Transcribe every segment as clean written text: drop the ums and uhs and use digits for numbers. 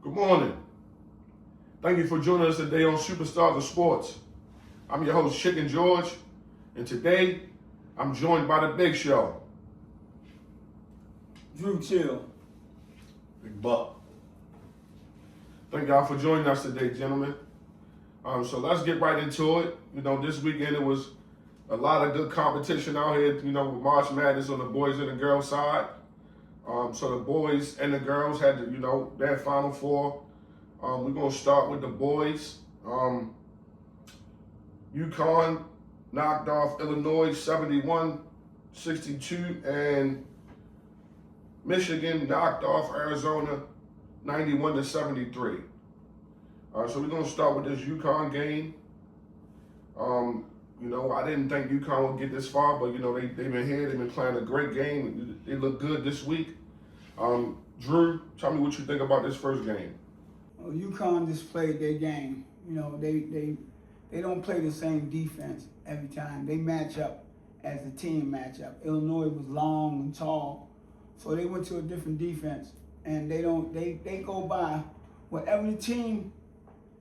Good morning. Thank you for joining us today on Superstars of Sports. I'm your host, Chicken George, and today I'm joined by the Big Show. Drew Chill. Big Buck. Thank y'all for joining us today, gentlemen. So let's get right into it. This weekend it was a lot of good competition out here, with March Madness on the boys and the girls side. So the boys and the girls had, their Final Four. We're going to start with the boys. UConn knocked off Illinois 71-62, and Michigan knocked off Arizona 91-73. So we're going to start with this UConn game. I didn't think UConn would get this far, but, they've been here. They've been playing a great game. They look good this week. Drew, tell me what you think about this first game. Well, UConn just played their game. They don't play the same defense every time. They match up as a team match up. Illinois was long and tall, so they went to a different defense, and they go by whatever the team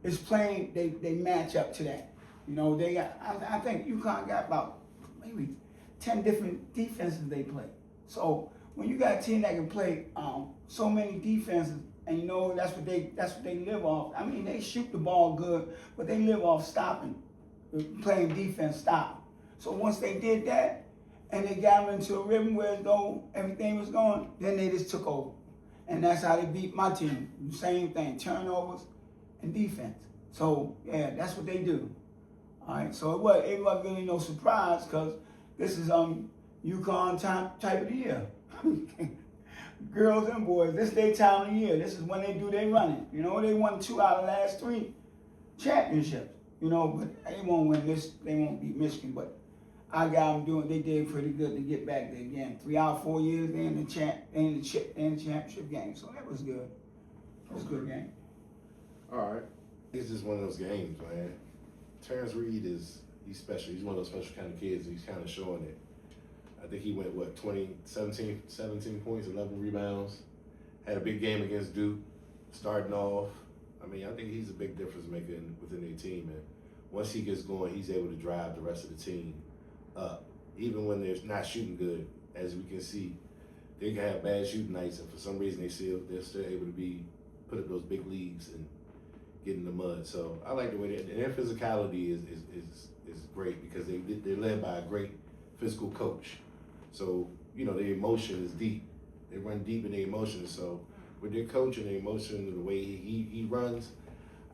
is playing. They match up to that. I think UConn got about maybe 10 different defenses they play. So when you got a team that can play so many defenses, and that's what they live off. I mean, they shoot the ball good, but they live off stopping, playing defense, stopping. So once they did that, and they got them into a rhythm where though everything was going, then they just took over, and that's how they beat my team. Same thing, turnovers and defense. So yeah, that's what they do. All right, so it wasn't really no surprise because this is UConn type of the year. Girls and boys, this is their time of the year. This is when they do their running. They won 2 out of the last 3 championships. But they won't win this. They won't beat Michigan. But I got them they did pretty good to get back there again. 3 out of 4 years, they in the championship game. So that was good. It was a good game. All right. It's just one of those games, man. Terrence Reed he's special. He's one of those special kind of kids. He's kind of showing it. I think he went, 17 points, 11 rebounds. Had a big game against Duke, starting off. I think he's a big difference maker within their team. And once he gets going, he's able to drive the rest of the team up. Even when they're not shooting good, as we can see, they can have bad shooting nights, and for some reason they're still able to put up those big leads and get in the mud. So I like the way their physicality is great because they're led by a great physical coach. So, their emotion is deep. They run deep in their emotions. So with their coach and their emotion and the way he runs,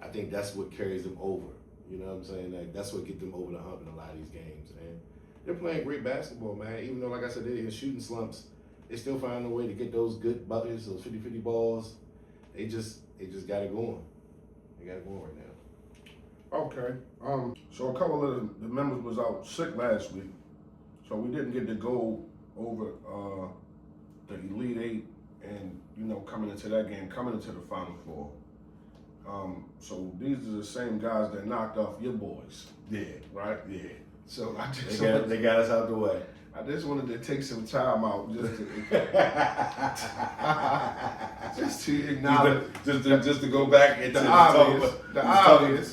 I think that's what carries them over. You know what I'm saying? Like, that's what gets them over the hump in a lot of these games. And they're playing great basketball, man. Even though, like I said, they're in shooting slumps, they still find a way to get those good buckets, those 50-50 balls. They just got it going. They got it going right now. Okay. So a couple of the members was out sick last week, so we didn't get to go over the Elite Eight and coming into that game, coming into the Final Four. So these are the same guys that knocked off your boys. Yeah. Right? Yeah. So They got us out the way. I just wanted to take some time out just to acknowledge, just to go back and the obvious.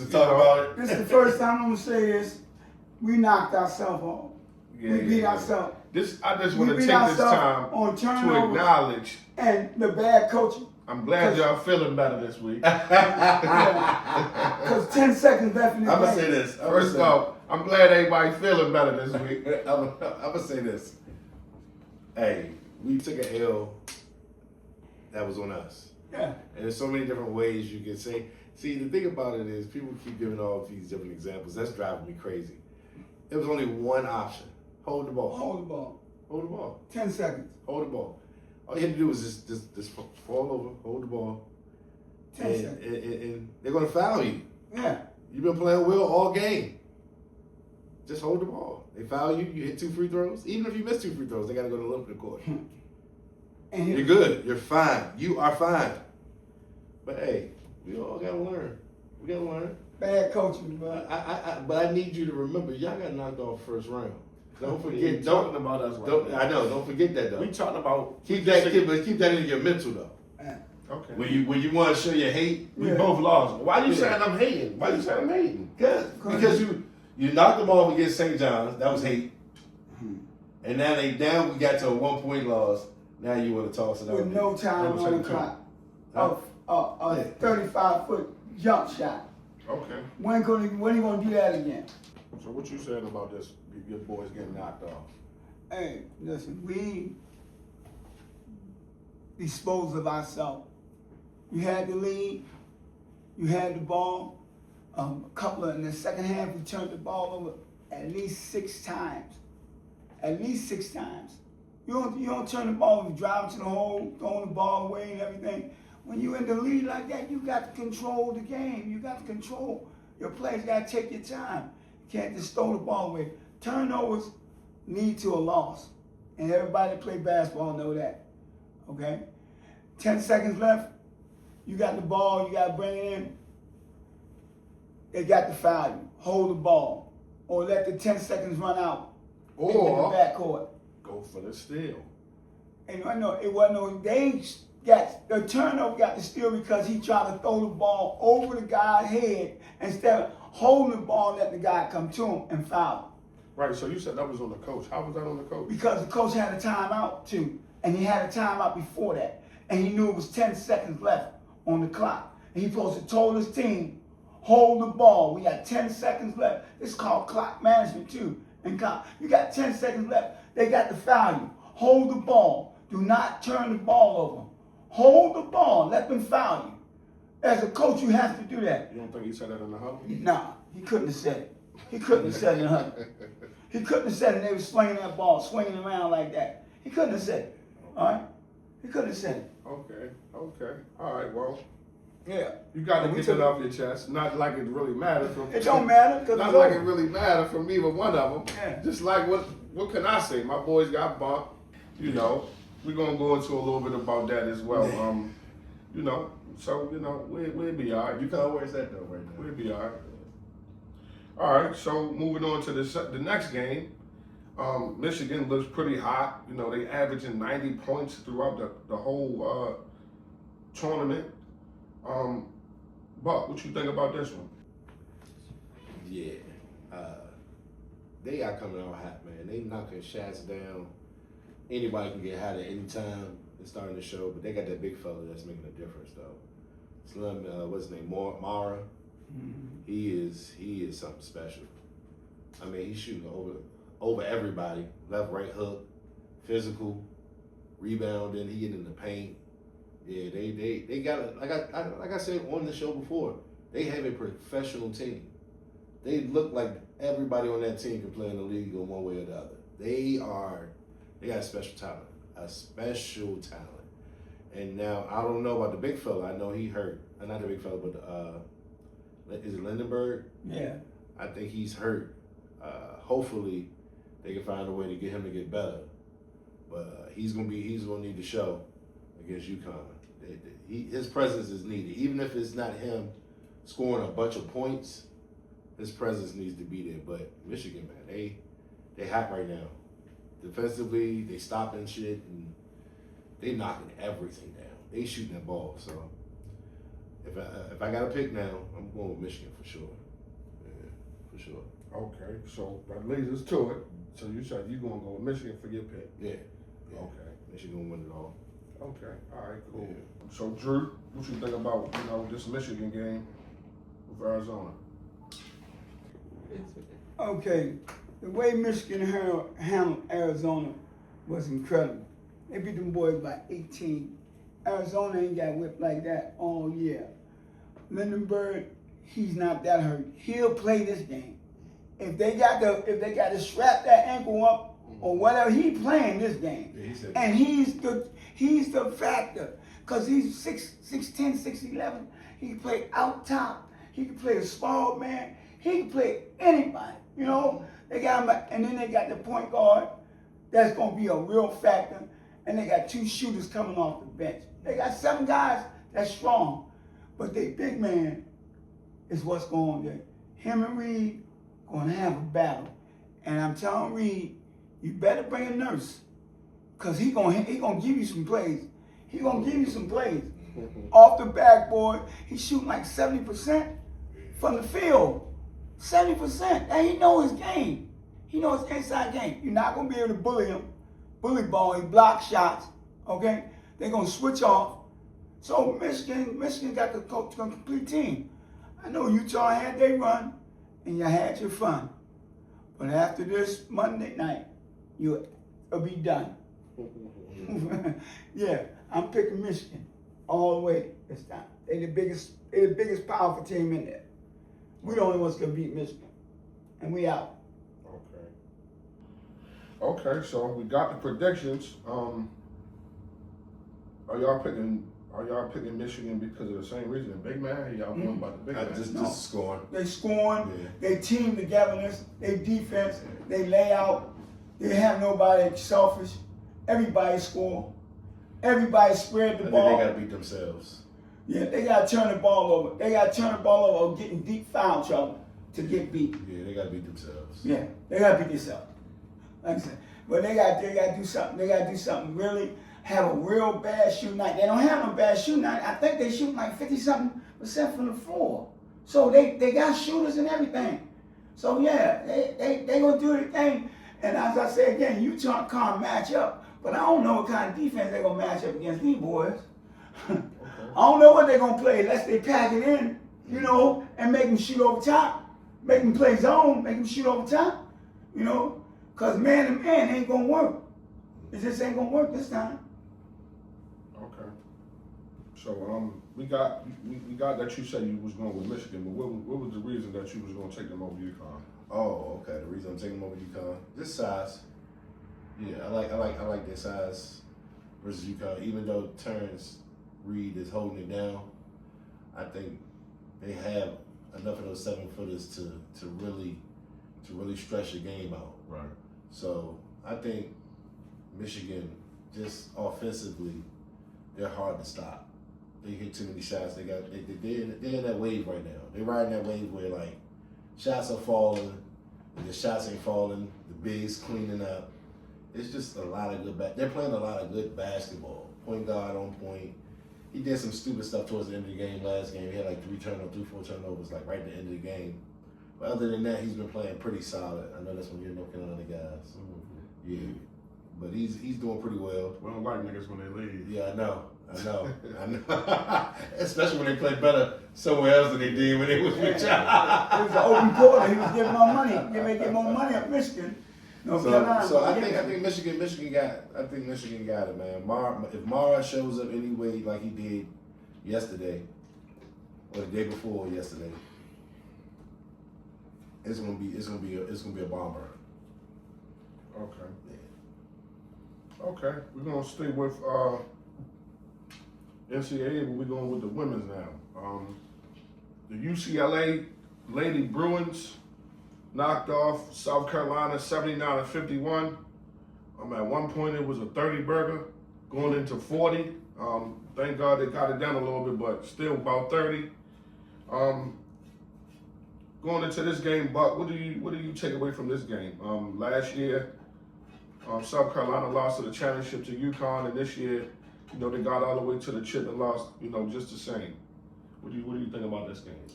talk about it. This is the first time I'm gonna say this. We knocked ourselves off. We beat ourselves. I just want to take this time on to acknowledge and the bad coaching. I'm glad y'all feeling better this week. Because 10 seconds left in the I'm game. gonna say this. First off, I'm glad everybody feeling better this week. I'm gonna say this. Hey, we took an L that was on us. Yeah. And there's so many different ways you can say. See, the thing about it is people keep giving all these different examples. That's driving me crazy. There was only one option. Hold the ball. Hold the ball. Hold the ball. 10 seconds. Hold the ball. All you had to do was just fall over, hold the ball. 10 seconds. And they're going to foul you. Yeah. You've been playing well all game. Just hold the ball. They foul you, you hit 2 free throws. Even if you miss 2 free throws, they got to go to the Olympic court. And You're good. You're fine. You are fine. But hey, we all got to learn. We got to learn. Bad coaching, bro. But I need you to remember, y'all got knocked off first round. Don't forget. Talking about us right now. I know. Don't forget that though. We talking about Keep that in your mental though. Okay. When you want to show your hate, We both lost. Why you saying I'm hating? Why you saying I'm hating? Because you knocked them off against St. John's. That was hate. And now we got to a 1-point loss. Now you want to toss it out. With no time on the clock. A 35-foot jump shot. Okay. When he gonna do that again? So what you saying about this? Your boys getting knocked off? Hey, listen, we disposed of ourselves. You had the lead, you had the ball. In the second half, we turned the ball over at least 6 times. At least 6 times. You don't turn the ball over, drive to the hole, throwing the ball away and everything. When you in the lead like that, you got to control the game. You got to control your plays. You got to take your time. You can't just throw the ball away. Turnovers lead to a loss, and everybody that play basketball know that. Okay, 10 seconds left. You got the ball. You got to bring it in. They got to foul you. Hold the ball, or let the 10 seconds run out. Or in the backcourt. Go for the steal. And I know it wasn't no. They got the turnover. Got the steal because he tried to throw the ball over the guy's head instead of holding the ball, let the guy come to him and foul him. Right. So you said that was on the coach. How was that on the coach? Because the coach had a timeout too, and he had a timeout before that, and he knew it was 10 seconds left on the clock, and he supposed to told his team, hold the ball. We got 10 seconds left. It's called clock management too. And you got 10 seconds left. They got to foul you. Hold the ball. Do not turn the ball over. Hold the ball. Let them foul you. As a coach, you have to do that. You don't think he said that in the huddle? Nah, he couldn't have said it. He couldn't have said it in the huddle. He couldn't have said it. They were swinging that ball, swinging around like that. He couldn't have said it. All right? He couldn't have said it. Okay. All right, well. Yeah. You got to get it off your chest. Not like it really matters. It don't matter. Not like it really matters from either one of them. Yeah. Just like what can I say? My boys got bumped. You know, we're gonna go into a little bit about that as well. You know, so you know we'll be all right. You can't always that though right now. We'll be all right. All right. So moving on to the next game. Michigan looks pretty hot. You know, they averaging 90 points throughout the whole tournament. Buck, what you think about this one? Yeah. They are coming out hot, man. They knocking shots down. Anybody can get hot at any time. It's starting to show, but they got that big fella that's making a difference, though. Slim, what's his name? Mara. Mm-hmm. He is something special. I mean, he's shooting over everybody. Left, right hook, physical, rebounding. He getting in the paint. Yeah, they got it. Like I said on the show before, they have a professional team. They look like everybody on that team can play in the league in one way or the other. They got a special talent. And now I don't know about the big fella. I know he hurt. Not the big fella, but is it Lindenberg? Yeah. I think he's hurt. Hopefully, they can find a way to get him to get better. But he's gonna need to show against UConn. His presence is needed, even if it's not him scoring a bunch of points. His presence needs to be there. But Michigan, man, they hot right now. Defensively, they stopping shit and they knocking everything down. They shooting that ball. So if I got to pick now, I'm going with Michigan for sure. Yeah, for sure. Okay, so that leads us to it. So you said you're gonna go with Michigan for your pick. Yeah. Okay. Michigan gonna win it all. Okay. All right. Cool. Yeah. So Drew, what you think about this Michigan game with Arizona? Okay, the way Michigan handled Arizona was incredible. They beat them boys by 18. Arizona ain't got whipped like that all year. Lindenberg, he's not that hurt. He'll play this game. If they got to strap that ankle up or whatever, he playing this game. Yeah, and he's the factor. Cause he's 6'10", 6'11". He can play out top. He can play a small man. He can play anybody. You know, they got him, and then they got the point guard. That's gonna be a real factor. And they got 2 shooters coming off the bench. They got 7 guys that's strong, but their big man is what's going on there. Him and Reed gonna have a battle, and I'm telling Reed, you better bring a nurse, cause he gonna give you some plays. He gonna give you some plays. Off the backboard, he's shooting like 70% from the field. 70%. And he knows his game. He knows his inside game. You're not going to be able to bully him. Bully ball, he block shots. Okay? They're going to switch off. So Michigan got the complete team. I know Utah had their run, and you had your fun. But after this Monday night, you'll be done. Yeah, I'm picking Michigan all the way this time. They're the biggest powerful team in there. We the only ones gonna beat Michigan, and we out. Okay, so we got the predictions. Are y'all picking Michigan because of the same reason? Big man? Y'all going about the big man? Just scoring. They scoring. Yeah. They team togetherness. They defense. They lay out. They have nobody selfish. Everybody score. Everybody spread the ball. They gotta beat themselves. Yeah, they gotta turn the ball over. They gotta turn the ball over or get in deep foul trouble to get beat. Yeah, they gotta beat themselves. Yeah, they gotta beat themselves. Like I said, but they gotta do something. They gotta do something really. Have a real bad shooting night. They don't have no bad shooting night. I think they shoot like 50-something% from the floor. So they got shooters and everything. So yeah, they gonna do their thing. And as I say again, Utah can't match up. But I don't know what kind of defense they're gonna match up against these boys. Okay. I don't know what they're gonna play unless they pack it in, you know, and make them shoot over top. Make them play zone, make them shoot over top, you know, because man to man ain't gonna work. It just ain't gonna work this time. Okay. So we got that you said you was going with Michigan, but what was the reason that you was going to take them over UConn? Oh, okay. The reason I'm taking them over UConn, just size. Yeah, I like their size versus UConn. Even though Terrence Reed is holding it down, I think they have enough of those 7-footers to really stretch the game out. Right. So I think Michigan, just offensively, they're hard to stop. They hit too many shots. They're in that wave right now. They're riding that wave where like shots are falling, and the shots ain't falling. The bigs cleaning up. It's just a lot of good they're playing a lot of good basketball. Point guard on point. He did some stupid stuff towards the end of the game last game. He had like 4 turnovers, like right at the end of the game. But other than that, he's been playing pretty solid. I know that's when you're looking at other guys. Mm-hmm. Yeah. But he's doing pretty well. We don't like niggas when they leave. Yeah, I know. Especially when they play better somewhere else than they did when they was with y'all. It was an open quarter. He was giving more money. He may get more money at Michigan. So I think Michigan got it, man. If Mara shows up any way like he did yesterday or the day before yesterday, it's gonna be a bomber. Okay. Okay, we're gonna stay with NCAA, but we're going with the women's now. The UCLA Lady Bruins knocked off South Carolina 79-51. At one point it was a 30-burger, going into 40. Thank God they got it down a little bit, but still about 30. Going into this game, Buck, what do you take away from this game? Last year, South Carolina lost to the championship to UConn, and this year, they got all the way to the chip and lost, just the same. What do you think about this game?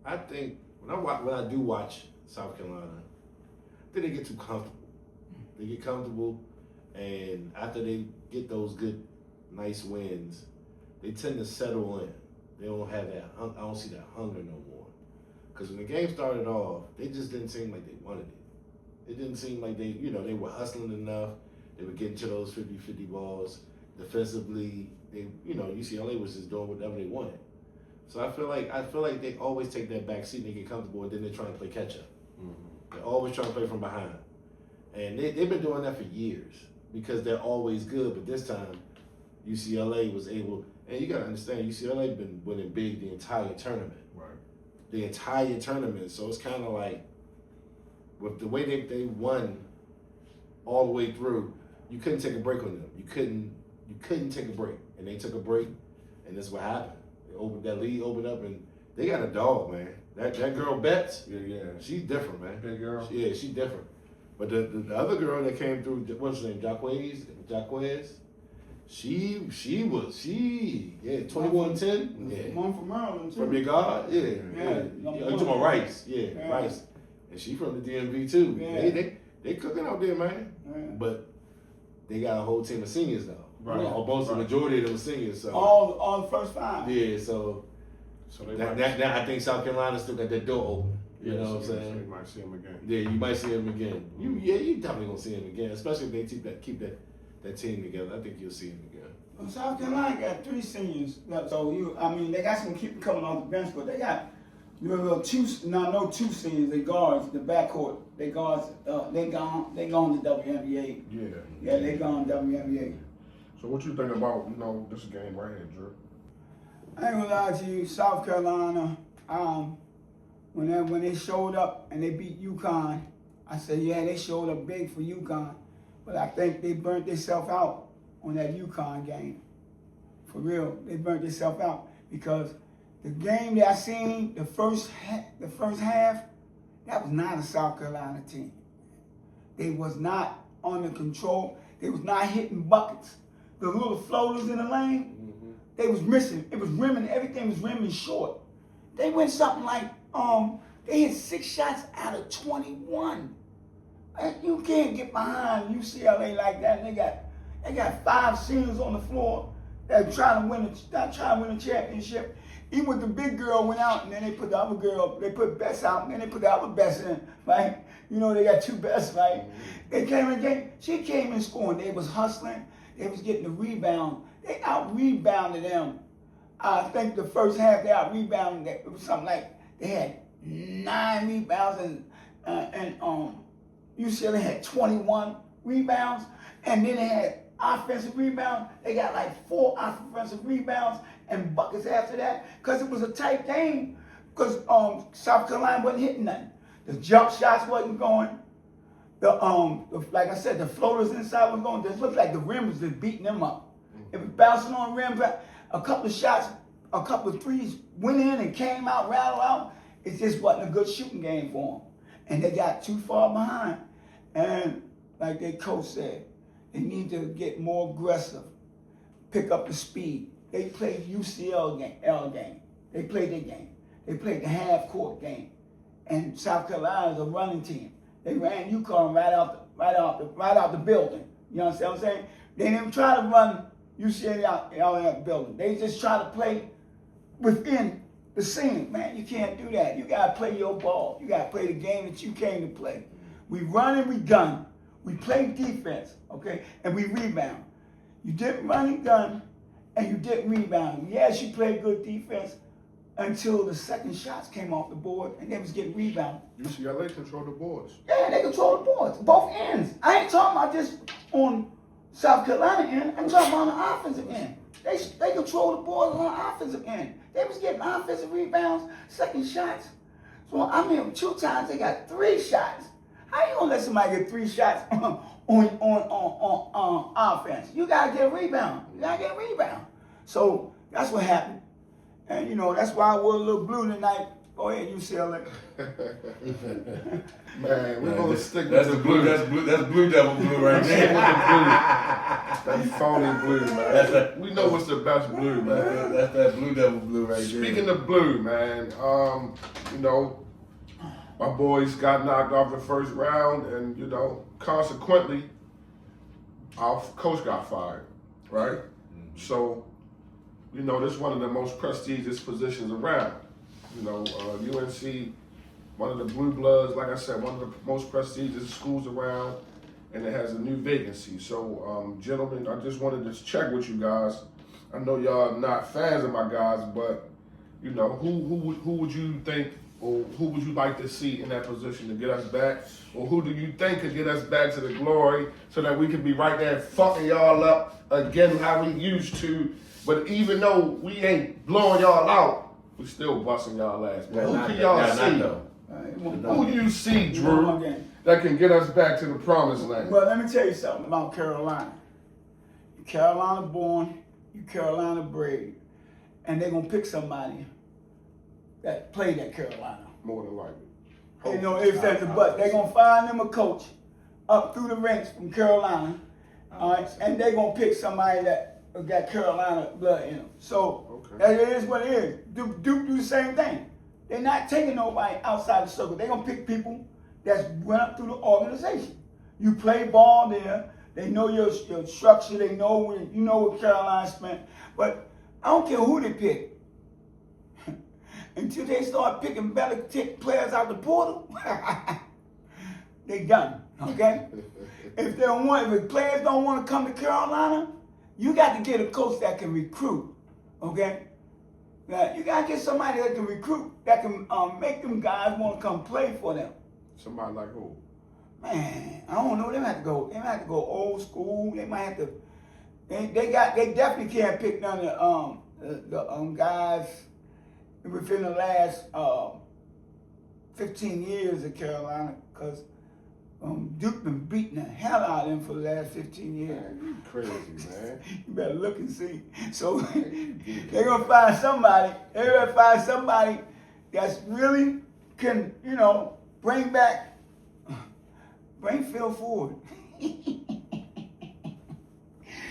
I think when I do watch South Carolina, I think they get too comfortable. They get comfortable, and after they get those good, nice wins, they tend to settle in. They don't have that. I don't see that hunger no more. Because when the game started off, they just didn't seem like they wanted it. It didn't seem like they were hustling enough. They were getting to those 50-50 balls. Defensively, UCLA was just doing whatever they wanted. So I feel like they always take that back seat and they get comfortable, and then they try to play catch up. Mm-hmm. They always try to play from behind, and they've been doing that for years because they're always good. But this time, UCLA was able, and you got to understand, UCLA been winning big the entire tournament. Right. The entire tournament. So it's kind of like, with the way they won all the way through, you couldn't take a break on them. You couldn't take a break, and they took a break, and that's what happened. That lead opened up, and they got a dog, man. That girl Betts, yeah, she's different, man. Big girl. Yeah, she's different. But the other girl that came through, what's her name, Jaquez? She 21-10. Yeah. One from Maryland too. From your guard? Yeah. Yeah. You talking about Rice. Yeah, Rice. And she from the DMV too. Yeah. They cooking out there, man. Yeah. But they got a whole team of seniors though. Right. Almost the majority of them seniors. So All the first five. yeah, so they that I think South Carolina still got that door open. You know what I'm saying? You might see him again. Yeah, you might see him again. You definitely gonna see him again, especially if they keep that team together. I think you'll see him again. Well, South Carolina got 3 seniors. So they got some keep coming off the bench, but they got no 2 seniors. They guards, the backcourt. They guards. They gone to WNBA. Yeah, they gone to WNBA. So what you think about this game right here, Drew? I ain't gonna lie to you, South Carolina. When they showed up and they beat UConn, I said, yeah, they showed up big for UConn, but I think they burnt themselves out on that UConn game. For real, they burnt themselves out because the game that I seen, the first half, that was not a South Carolina team. They was not under control. They was not hitting buckets. The little floaters in the lane, they was missing. It was rimming. Everything was rimming short. They went something like they hit 6 shots out of 21. You can't get behind UCLA like that. They got 5 seniors on the floor that trying to win a championship. Even with the big girl went out, and then they put the other girl. They put Bess out, and then they put the other Bess in. Right? They got 2 Bess. Right? They came in game. She came in scoring. They was hustling. They was getting the rebound. They out rebounded them. I think the first half they out rebounded. It was something like they had 9 rebounds and UCLA had 21 rebounds, and then they had offensive rebounds. They got like 4 offensive rebounds and buckets after that because it was a tight game because South Carolina wasn't hitting nothing. The jump shots wasn't going. Like I said, the floaters inside was going. It looked like the rim was just beating them up. It was bouncing on the rim. A couple of shots, a couple of threes went in and came out, rattled out. It just wasn't a good shooting game for them. And they got too far behind. And like their coach said, they need to get more aggressive, pick up the speed. They played UCL game. They played their game. They played the half-court game. And South Carolina is a running team. They ran UConn right out the building. You understand what I'm saying? They didn't try to run UCLA out the building. They just try to play within the scene. Man, you can't do that. You gotta play your ball. You gotta play the game that you came to play. We run and we gun. We play defense, okay, and we rebound. You didn't run and gun, and you didn't rebound. Yes, you played good defense until the second shots came off the board, and they was getting rebounded. UCLA control the boards. Yeah, they control the boards, both ends. I ain't talking about just on South Carolina end. I'm talking about on the offensive end. They control the boards on the offensive end. They was getting offensive rebounds, second shots. So 2 times they got 3 shots. How you gonna let somebody get 3 shots on offense? You gotta get a rebound. So that's what happened. And that's why I wore a little blue tonight. Go ahead, UCLA. Man, we're gonna stick with That's the blue. That's blue devil blue right there. That phony blue, man. We know what's the best blue, man. That's that blue devil blue right there. Speaking of blue, man, my boys got knocked off the first round, and consequently, our coach got fired, right? So, this is one of the most prestigious positions around. UNC, one of the blue bloods, like I said, one of the most prestigious schools around, and it has a new vacancy. So, gentlemen, I just wanted to check with you guys. I know y'all not fans of my guys, but who would you think, or who would you like to see in that position to get us back, or who do you think could get us back to the glory so that we can be right there fucking y'all up again how we used to? But even though we ain't blowing y'all out, we still busting y'all ass, man. Who can y'all see? Who do you see, Drew, that can get us back to the promised land? Well, let me tell you something about Carolina. You're Carolina born, you're Carolina bred, and they're gonna pick somebody that played at Carolina. More than likely. If that's a but, they're gonna find them a coach up through the ranks from Carolina, all right, and they're gonna pick somebody that got Carolina blood in them. So Okay. that is what it is. Duke do the same thing. They're not taking nobody outside the circle. They're gonna pick people that's went up through the organization. You play ball there. They know your structure. They know what Carolina spent. But I don't care who they pick. Until they start picking better players out the portal, they done. Okay. If the players don't want to come to Carolina, you got to get a coach that can recruit. Okay. Now, you got to get somebody that can recruit, that can make them guys want to come play for them. Somebody like who? Man, I don't know. They might have to go old school. They might have to. They definitely can't pick none of the guys within the last 15 years of Carolina, because Duke been beating the hell out of them for the last 15 years. Man, you crazy, man. You better look and see. So they're gonna find somebody. They're gonna find somebody that's really can, bring Phil Ford.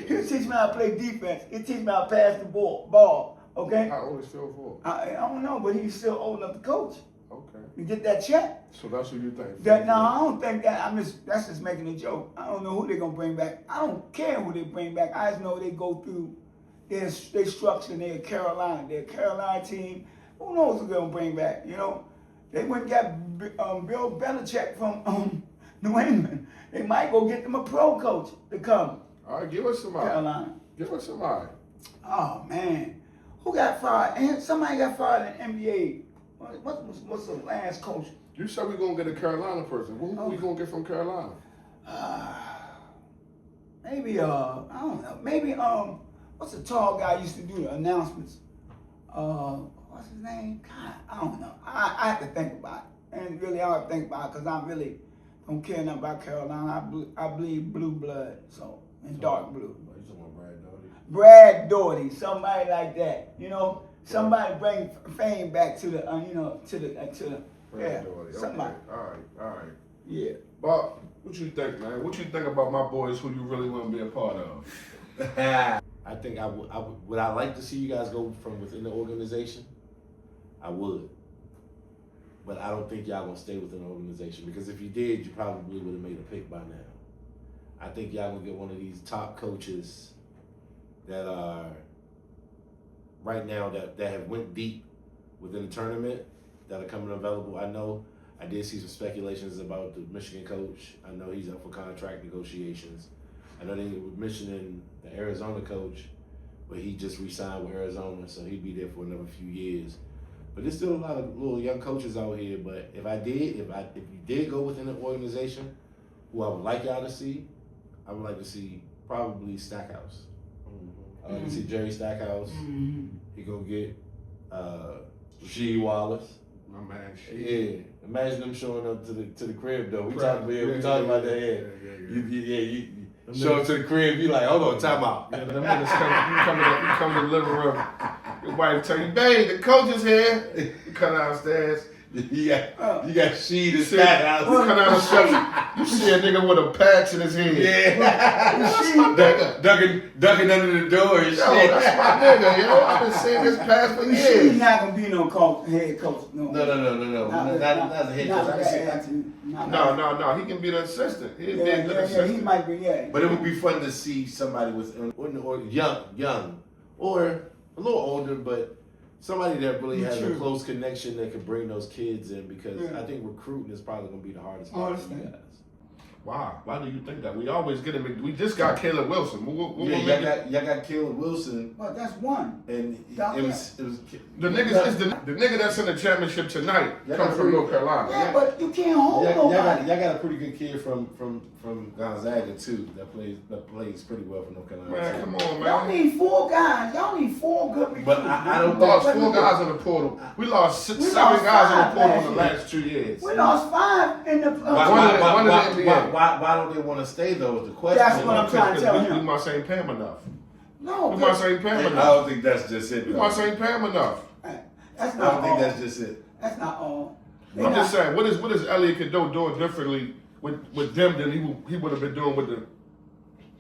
He'll teach me how to play defense. He'll teach me how to pass the ball. Okay? How old is Phil Ford? I don't know, but he's still old enough to coach. Okay. You get that check? So that's who you think? I don't think that. That's just making a joke. I don't know who they're gonna bring back. I don't care who they bring back. I just know they go through their structure. They're Carolina. They're a Carolina team. Who knows who they're gonna bring back? They went and got Bill Belichick from New England. They might go get them a pro coach to come. All right, give us somebody. Carolina. Give us somebody. Oh man, who got fired? And somebody got fired in the NBA. What's the last coach? You said we're going to get a Carolina person. Who we going to get from Carolina? Maybe, I don't know. Maybe, what's the tall guy used to do the announcements? What's his name? God, I don't know. I have to think about it. And really, I have to think about it because I really don't care nothing about Carolina. I bleed blue blood, and dark blue. You talking about Brad Daugherty? Brad Daugherty, somebody like that. Somebody bring fame back to the, Brad Daugherty. somebody. Okay. All right. Yeah. Bob, what you think, man? What you think about my boys who you really want to be a part of? I think would I like to see you guys go from within the organization? I would. But I don't think y'all gonna stay within the organization, because if you did, you probably would have made a pick by now. I think y'all gonna get one of these top coaches that are right now that have went deep within the tournament that are coming available. I did see some speculations about the Michigan coach. I know he's up for contract negotiations. I know they were mentioning the Arizona coach, but he just re-signed with Arizona, so he'd be there for another few years. But there's still a lot of little young coaches out here. But if you did go within an organization, who I would like y'all to see, I would like to see probably Stackhouse. I like to see Jerry Stackhouse. He go get Rasheed Wallace. My man, Yeah, imagine them showing up to the crib though. We talked about that. You show up to the crib, you like, hold on, time out. Yeah, them niggas come to the living room. Your wife tell you, babe, the coach is here. You come downstairs. You got Sheed and Stackhouse. You come downstairs. You see a nigga with a patch in his head. Yeah. That's my nigga. Ducking under the door and Yo, shit. that's my nigga, yo. I've been seeing this pass for He's years. not gonna be no head coach. No. No. Not the head coach. I can see. No. He can be the assistant. He'd be a good He assistant. might be. Yeah. But it would be fun to see somebody or young, or a little older, but somebody that really has a close connection that can bring those kids in, because I think recruiting is probably going to be the hardest part for you guys. Why do you think that? We always get him. We just got Caleb Wilson. Y'all got Caleb Wilson, Well, that's one. and Down it was the nigga that's in the championship tonight comes from North Carolina. Yeah, but you can't hold nobody. Y'all got a pretty good kid from Gonzaga too that plays pretty well for North Carolina. Man, come on, Y'all man. need 4 guys. Y'all need 4 good recruits. But I don't We lost think 4 guys in the portal. We lost 7 lost guys in 5 the portal in the last last 2 years. We lost 5 in the. why don't they want to stay though? Is the question. That's what I'm trying to tell We him. must ain't pay him enough. No, We must ain't pay him I enough. don't think that's just it. We though. must ain't pay him enough. that's I not don't think all. that's just it. That's not all. They I'm not- just saying, what is Elliot Cadeau doing differently with them than he would have been doing with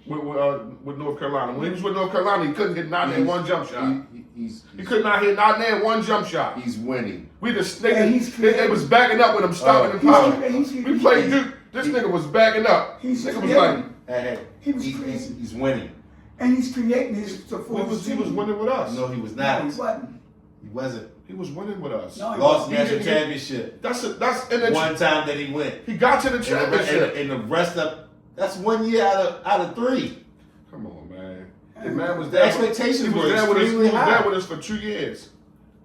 with North Carolina. When he was with North Carolina, he couldn't get not in one jump shot. He could not hit not in one jump shot. He's winning. We just Yeah, they was backing up with him, stopping the power. We played Duke. This nigga was backing up. Nigga was like, He's winning. And he's creating his he was winning with us. No, he was not. No, he wasn't. He wasn't. He was winning with us. No, he Lost wasn't. national championship. That's in the One time that he went. He got to the championship. And the rest of that's 1 year out of 3. Come on, man. The man was The there. expectations He was were there with us. He extremely was high. there with us for 2 years.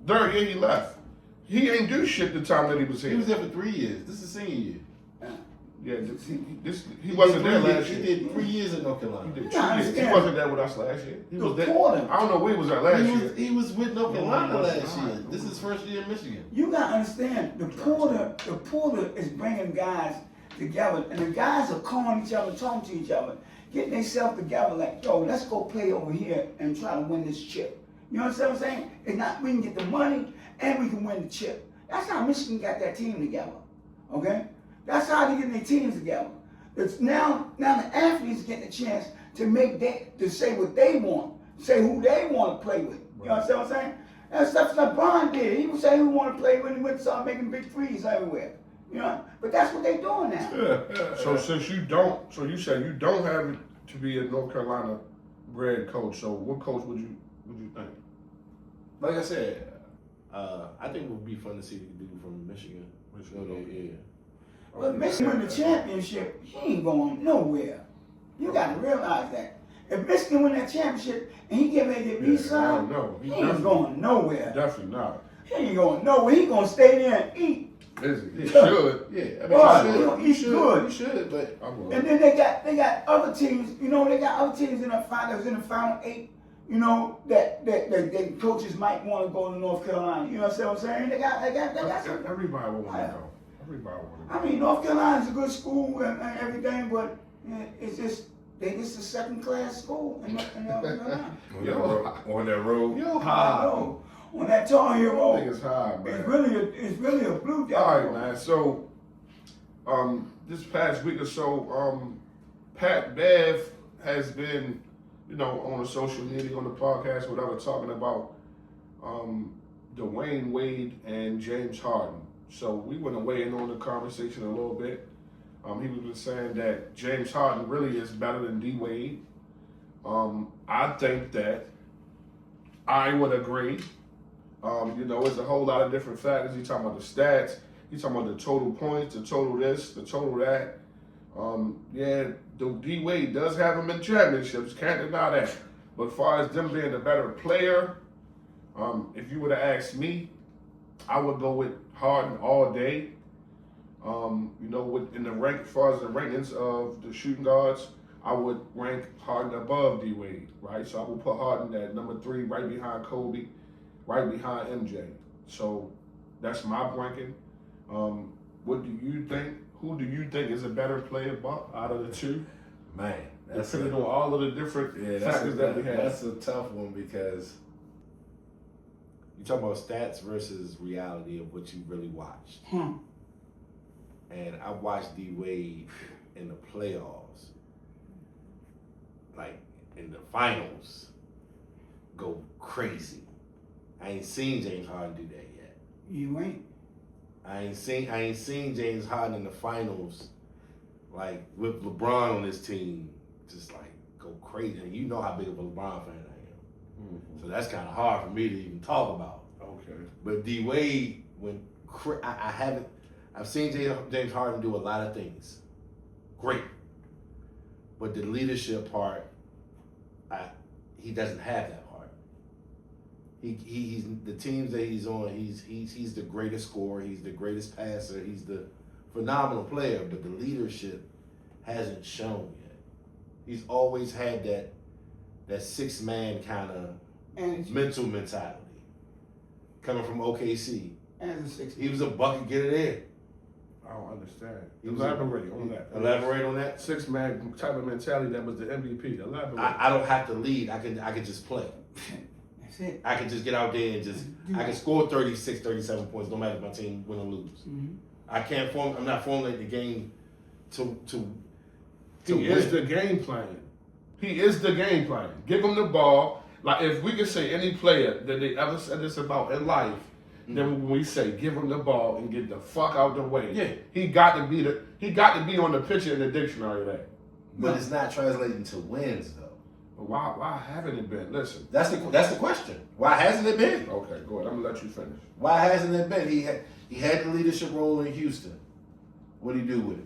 3rd year he left. He ain't do shit the time that he was here. He was there for 3 years. This is senior year. Yeah, he wasn't there last He year. did 3 years at North He Carolina. did 2 Yeah, I years. He understand. wasn't there with us last year. He was there. Porter. I don't know where he was at last year. He was with North Carolina No, last that's year. not. This is first year in Michigan. You gotta understand, the porter is bringing guys together, and the guys are calling each other, talking to each other, getting themselves together like, yo, let's go play over here and try to win this chip. You know what I'm saying? It's not, we can get the money and we can win the chip. That's how Michigan got that team together. Okay? That's how they get their teams together. It's now the athletes get the chance to say what they want, say who they want to play with. You know what I'm saying? That's stuff LeBron did. He would say who want to play when he went to start making big threes everywhere. You know, but that's what they doing now. So since you said you don't have it to be a North Carolina bred coach. So what coach would you think? Like I said, I think it would be fun to see what he do from Michigan. Yeah. But Michigan win the championship, he ain't going nowhere. You gotta realize that. If Michigan win that championship and he get ready to get re-signed, he ain't going nowhere. Definitely not. He ain't going nowhere. He gonna stay there and eat. Is he? He should. Yeah, I Well, mean, he's good. He should, but And then they got other teams. You know, they got other teams in the final 8. You know that coaches might want to go to North Carolina. You know what I'm saying? They got some. Everybody will want to go. Everybody want to go. I mean, North Carolina's a good school and everything, but it's just they just a second-class school in North Carolina. On that road. Yo, No, on that Tar Heel road, Niggas high, man. it's really a blue devil. All right, man. So, this past week or so, Pat Bev has been, on the social media, on the podcast, whatever, talking about Dwayne Wade and James Harden. So we went away in on the conversation a little bit. He was saying that James Harden really is better than D Wade. I think that I would agree. It's a whole lot of different factors. He's talking about the stats. He's talking about the total points, the total this, the total that. D Wade does have him in championships. Can't deny that. But as far as them being a better player, if you would have asked me, I would go with Harden all day. In the rank, as far as the rankings of the shooting guards, I would rank Harden above D Wade, right? So I would put Harden at number 3, right behind Kobe, right behind MJ. So that's my ranking. What do you think? Who do you think is a better player out of the two? man, Depending on all of the different factors that we have. That's a tough one because you talk about stats versus reality of what you really watched. And I watched D Wade in the playoffs, like in the finals, go crazy. I ain't seen James Harden do that yet. You ain't. I ain't seen James Harden in the finals, like with LeBron on his team, just like go crazy. And you know how big of a LeBron fan I am, so that's kind of hard for me to even talk about. Okay. But D Wade, I've seen James Harden do a lot of things, great, but the leadership part, he doesn't have that part. He's the teams that he's on. He's the greatest scorer. He's the greatest passer. He's the phenomenal player. But the leadership hasn't shown yet. He's always had that 6-man kind of mental mentality. Coming from OKC, As a 6. he was a bucket getter there. I don't understand. He was Elaborate on that. Elaborate on that. 6-man type of mentality that was the MVP. Elaborate. I don't have to lead. I can just play. That's it. I can just get out there and I can score 36, 37 points, no matter if my team win or lose. Mm-hmm. I'm not formulating the game to he win. is the game plan. He is the game plan. Give him the ball. Like if we could say any player that they ever said this about in life, then when we say give him the ball and get the fuck out the way, Yeah. he got to be on the picture in the dictionary there. But it's not translating to wins though. But why haven't it been? Listen. That's the question. Why hasn't it been? Okay, go ahead. I'm gonna let you finish. Why hasn't it been? He had the leadership role in Houston. What did he do with it?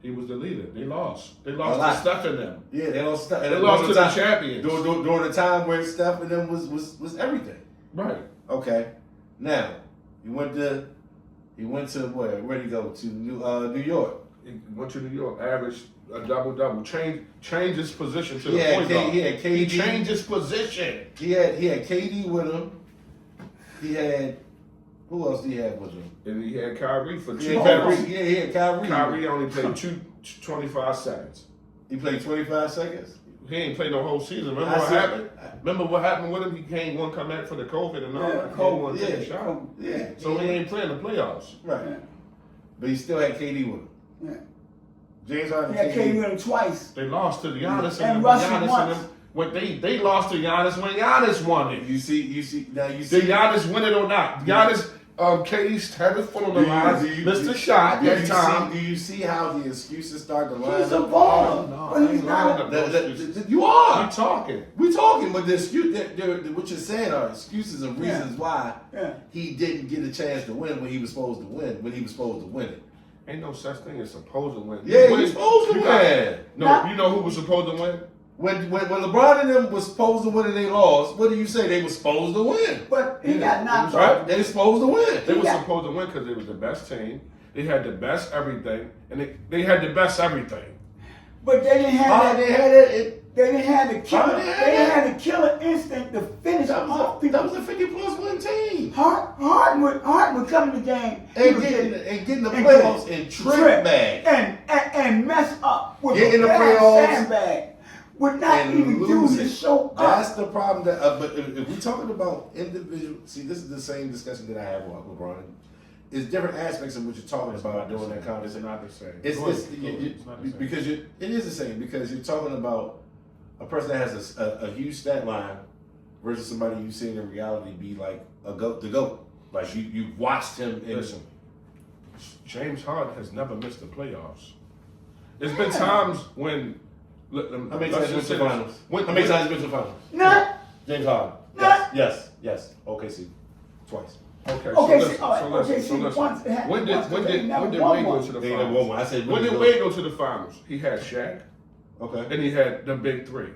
He was the leader. They lost. They A lost lot. to Steph and them. Yeah, they lost. They lost to the champions. During the time where Steph and them was everything. Right. Okay. Now he went to where? Where did he go? To New York. He went to New York, averaged a double. Changed his position to the Yeah, point guard. he had KD. He changed his position. He had KD with him. He had who else did he have with him? And he had Kyrie for He 2 had minutes. Kyrie. Yeah, he had Kyrie. Kyrie only played 25 seconds. He played 25 seconds. He ain't played no whole season. Remember I what said- happened? Remember what happened with him? He can't want to come back for the COVID and all that. He didn't want to take a shot. Yeah. So he ain't playing the playoffs. Right. Yeah. But he still had KD with him. Yeah. James Harden. He had KD with him twice. They lost to Giannis And and Russell Giannis once. and them. When they lost to Giannis when Giannis won it. You see. Now you Did see. Giannis win it or not? Giannis, KD had his foot on the line, missed the shot Do that you time. do you see how the excuses start to line He's a up? baller. No, But I he's ain't not. lying about those excuses. You are. We talking. We talking, but the excuse, what you're saying are excuses and reasons why Yeah. he didn't get a chance to win when he was supposed to win. When he was supposed to win it. Ain't no such thing as supposed to win. Yeah, You he's supposed to you got- win. No, Nah. you know who was supposed to win? When LeBron and them was supposed to win and they lost, what do you say? They were supposed to win, But he got knocked right? out. They were supposed to win. They were Yeah. supposed to win because they was the best team. They had the best everything, and they had the best everything. But they didn't have How that. they had it? They didn't have the killer. How They they had didn't that? have the killer instinct to finish That off people. was a 50+ win team. Harden would come in the game he And would getting the and playoffs get and trick bag. and mess up with Get in a the bad playoffs sandbag. Would not and even do lose to it. show up. That's the problem. But if we're talking about individual, see, this is the same discussion that I have with LeBron. It's different aspects of what you're talking about during that It's conversation. not the same. It's Go ahead, it's go ahead. It's not the same. because it is the same because you're talking about a person that has a huge stat line versus somebody you've seen in reality be like the GOAT. Like you've watched him in. Listen, James Harden has never missed the playoffs. There's been times when. How many times has he been to the finals? When, How many times has he been to the finals? Nah. James Harden. Nah. Yes. OKC. Twice. Okay, Okay, so see, listen, all right, so listen, okay, so see, listen. once it happened When did once, but they never Wade won go one. to the They never finals? won one. I said When really did good. Wade go to the finals? He had Shaq, Okay. and he had the big three.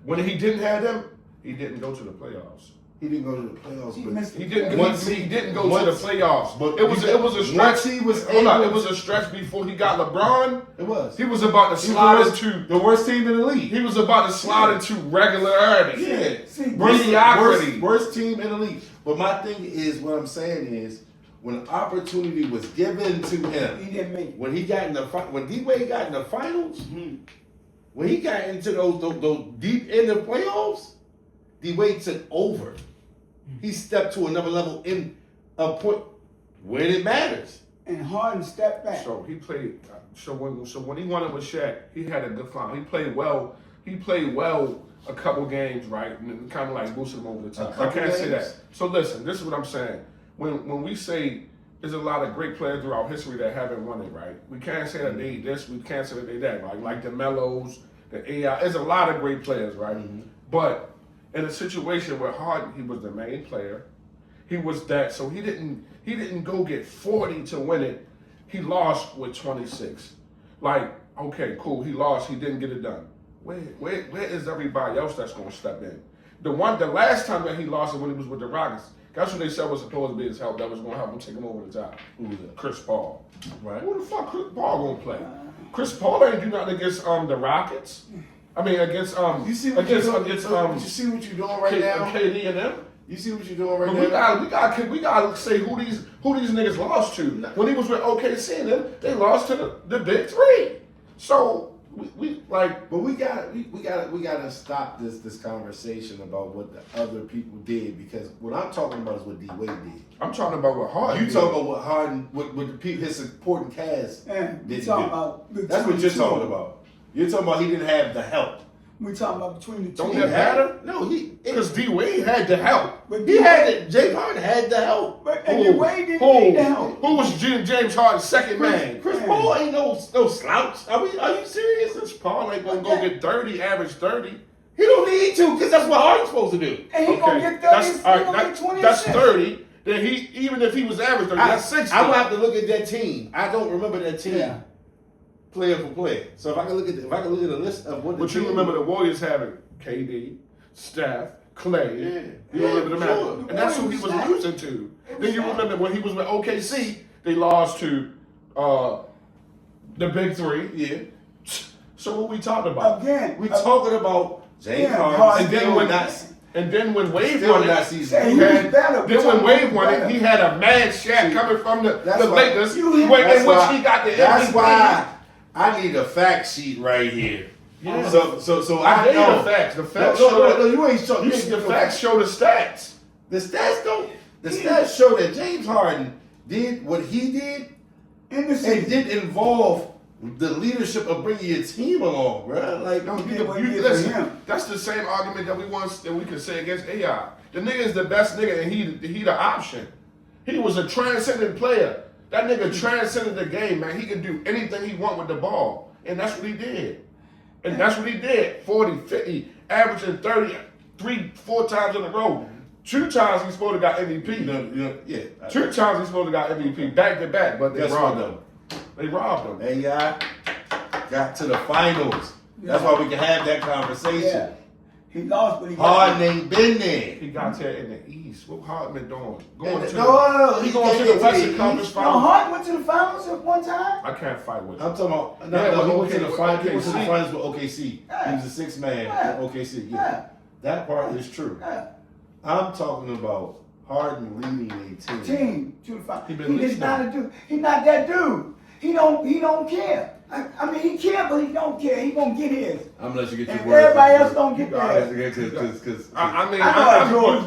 When he didn't have them, he didn't go to the playoffs. He didn't go to the playoffs, He but missed He didn't. Once- he didn't go to once- the playoffs. but It was a stretch. once he was Hold on, able it was to- a stretch before he got LeBron. it was. He was about to He slide was into. the worst team in the league. He was about to slide Yeah. into regularity. Yeah. See, Mediocrity. Worst team in the league. But my thing is, what I'm saying is, when opportunity was given to him, He didn't make it. when he got in the when D-Wade got in the finals, Mhm. when he got into those deep in the playoffs, D-Wade took over. He stepped to another level in a point when it matters. And Harden stepped back. So he played. So when he won it with Shaq, he had a good final. He played well. He played well a couple games, right? And kind of like boosted him over the top. I couple can't say games? that. So listen, this is what I'm saying. When we say there's a lot of great players throughout history that haven't won it, right? We can't say that they this. We can't say that they that. Like the Melos, the AI. There's a lot of great players, right? Mm-hmm. But in a situation where Harden, he was the main player. He was that, so he didn't go get 40 to win it. He lost with 26. Like, okay, cool, he lost, he didn't get it done. Where is everybody else that's gonna step in? The last time that he lost it when he was with the Rockets, guess who they said was supposed to be his help that was gonna help him take him over the top? Who was that? Chris Paul. Right. Who the fuck Chris Paul gonna play? Chris Paul ain't do nothing against the Rockets. I mean against You see what against you're doing? against You see what you're doing right now? KD and them. You see what you're doing right But now? we gotta say who these niggas lost to. When he was with OKC and them, they lost to the big three. So we like. But we gotta stop this conversation about what the other people did, because what I'm talking about is what D-Wade did. I'm talking about what Harden. You talk about what Harden, what the people, his supporting cast And did. talking about the That's what you're 22. talking about. You're talking about he didn't have the help. We talking about between the two. Don't that matter? No, Because D Wade had the help. But he had it. James Harden had the help. And Wade didn't need the help. Who was James Harden's second man? Chris Paul ain't no slouch. Are you serious? Chris Paul ain't gonna go get 30, average 30. He don't need to, because that's what Harden's supposed to do. And he gonna get 30. He gonna get 20. That's 30. Then even if he was average 30, that's 60. I'm gonna have to look at that team. I don't remember that team. Player for player. So if I can look at the list of what the But you remember the Warriors having KD, Steph, Clay. Yeah. You remember them Sure. having, and that's who he was losing to. Then you remember when he was with OKC, they lost to the big three. Yeah. So what we talking about? Again, We talking about James Harden. And then when Wade still won it, not season. He was better. then when Wade won it, he had a mad Shaq coming from the Lakers, in which he got the MVP. That's why I need a fact sheet right here. Yeah. So I gave know. the facts. The facts No, show. you ain't show. The facts show the stats. The stats don't. The stats show that James Harden did what he did, in the and season. didn't involve the leadership of bringing your team along, bro. Like, Listen, that's the same argument that we could say against AI. The nigga is the best nigga, and he the option. He was a transcendent player. That nigga transcended the game, man. He could do anything he want with the ball, and that's what he did. And that's what he did. 40, 50, averaging 30, 3-4 times in a row. 2 times he's supposed to got MVP. Yeah. 2 times he's supposed to got MVP back to back, but they robbed him. They robbed him. AI got to the finals. That's why we can have that conversation. Yeah. He lost, but he Harden ain't been there. He got there in the East. What Harden been doing? No, He going to the Western Conference No, Finals. Harden went to the finals at one time. I can't fight with you. I'm talking about. but he went to the finals. He OKC. went to the finals with OKC. Yeah. He was a 6th man Yeah. in OKC. Yeah. Yeah. That part is true. Yeah. I'm talking about Harden leading a Team to the finals. He been He's not a dude. He's not that dude. He don't care. I mean, he care, but he don't care. He gonna get his. I'm gonna let you get your And words. everybody else don't get theirs.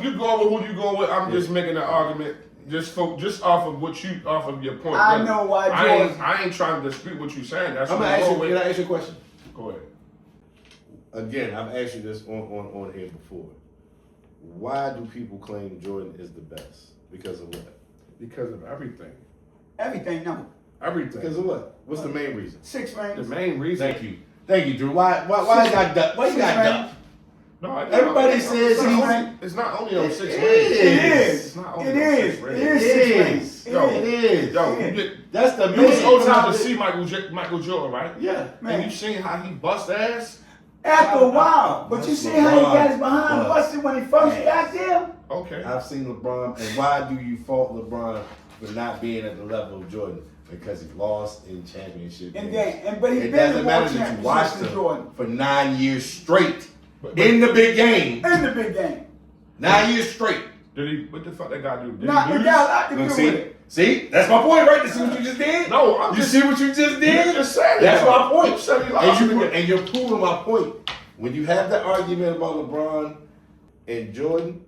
You go with who you go with. I'm just making an argument just off of your point. I know why George. I ain't trying to dispute what you're saying. That's I'm what gonna ask you. with. Can I ask you a question? Go ahead. Again, I've asked you this on here before. Why do people claim Jordan is the best? Because of what? Because of everything. Everything, no. Everything. Because of what? What's the main reason? 6 The rings. main reason. Thank you, Drew. Why you got duck? Why you got duck? No, Everybody says it's not only on 6 It rings. is. It's not only It on is. 6 It rings. is 6 rings. Yo, It is. Yo, Yeah. you get. That's the You was old enough to topic. see Michael Jordan, right? Yeah. And you seen how he bust ass? After a while. But you see how he got his behind LeBron busted when he first got there? Okay. I've seen LeBron, and why do you fault LeBron for not being at the level of Jordan? Because he lost in championship And games. but he It been doesn't in matter more that you watched championships than him Jordan. for 9 years straight But- in the big game. In the big game. 9 years straight. Did he? What the fuck that guy do? Did Nah, he it lose? got a lot to do Look, with see, it. see, that's my point, right? You see what you just did? No, I'm You just. see what you just You did? just said it. That's though. my point. You said he lost. And you're proving my point. When you have the argument about LeBron and Jordan,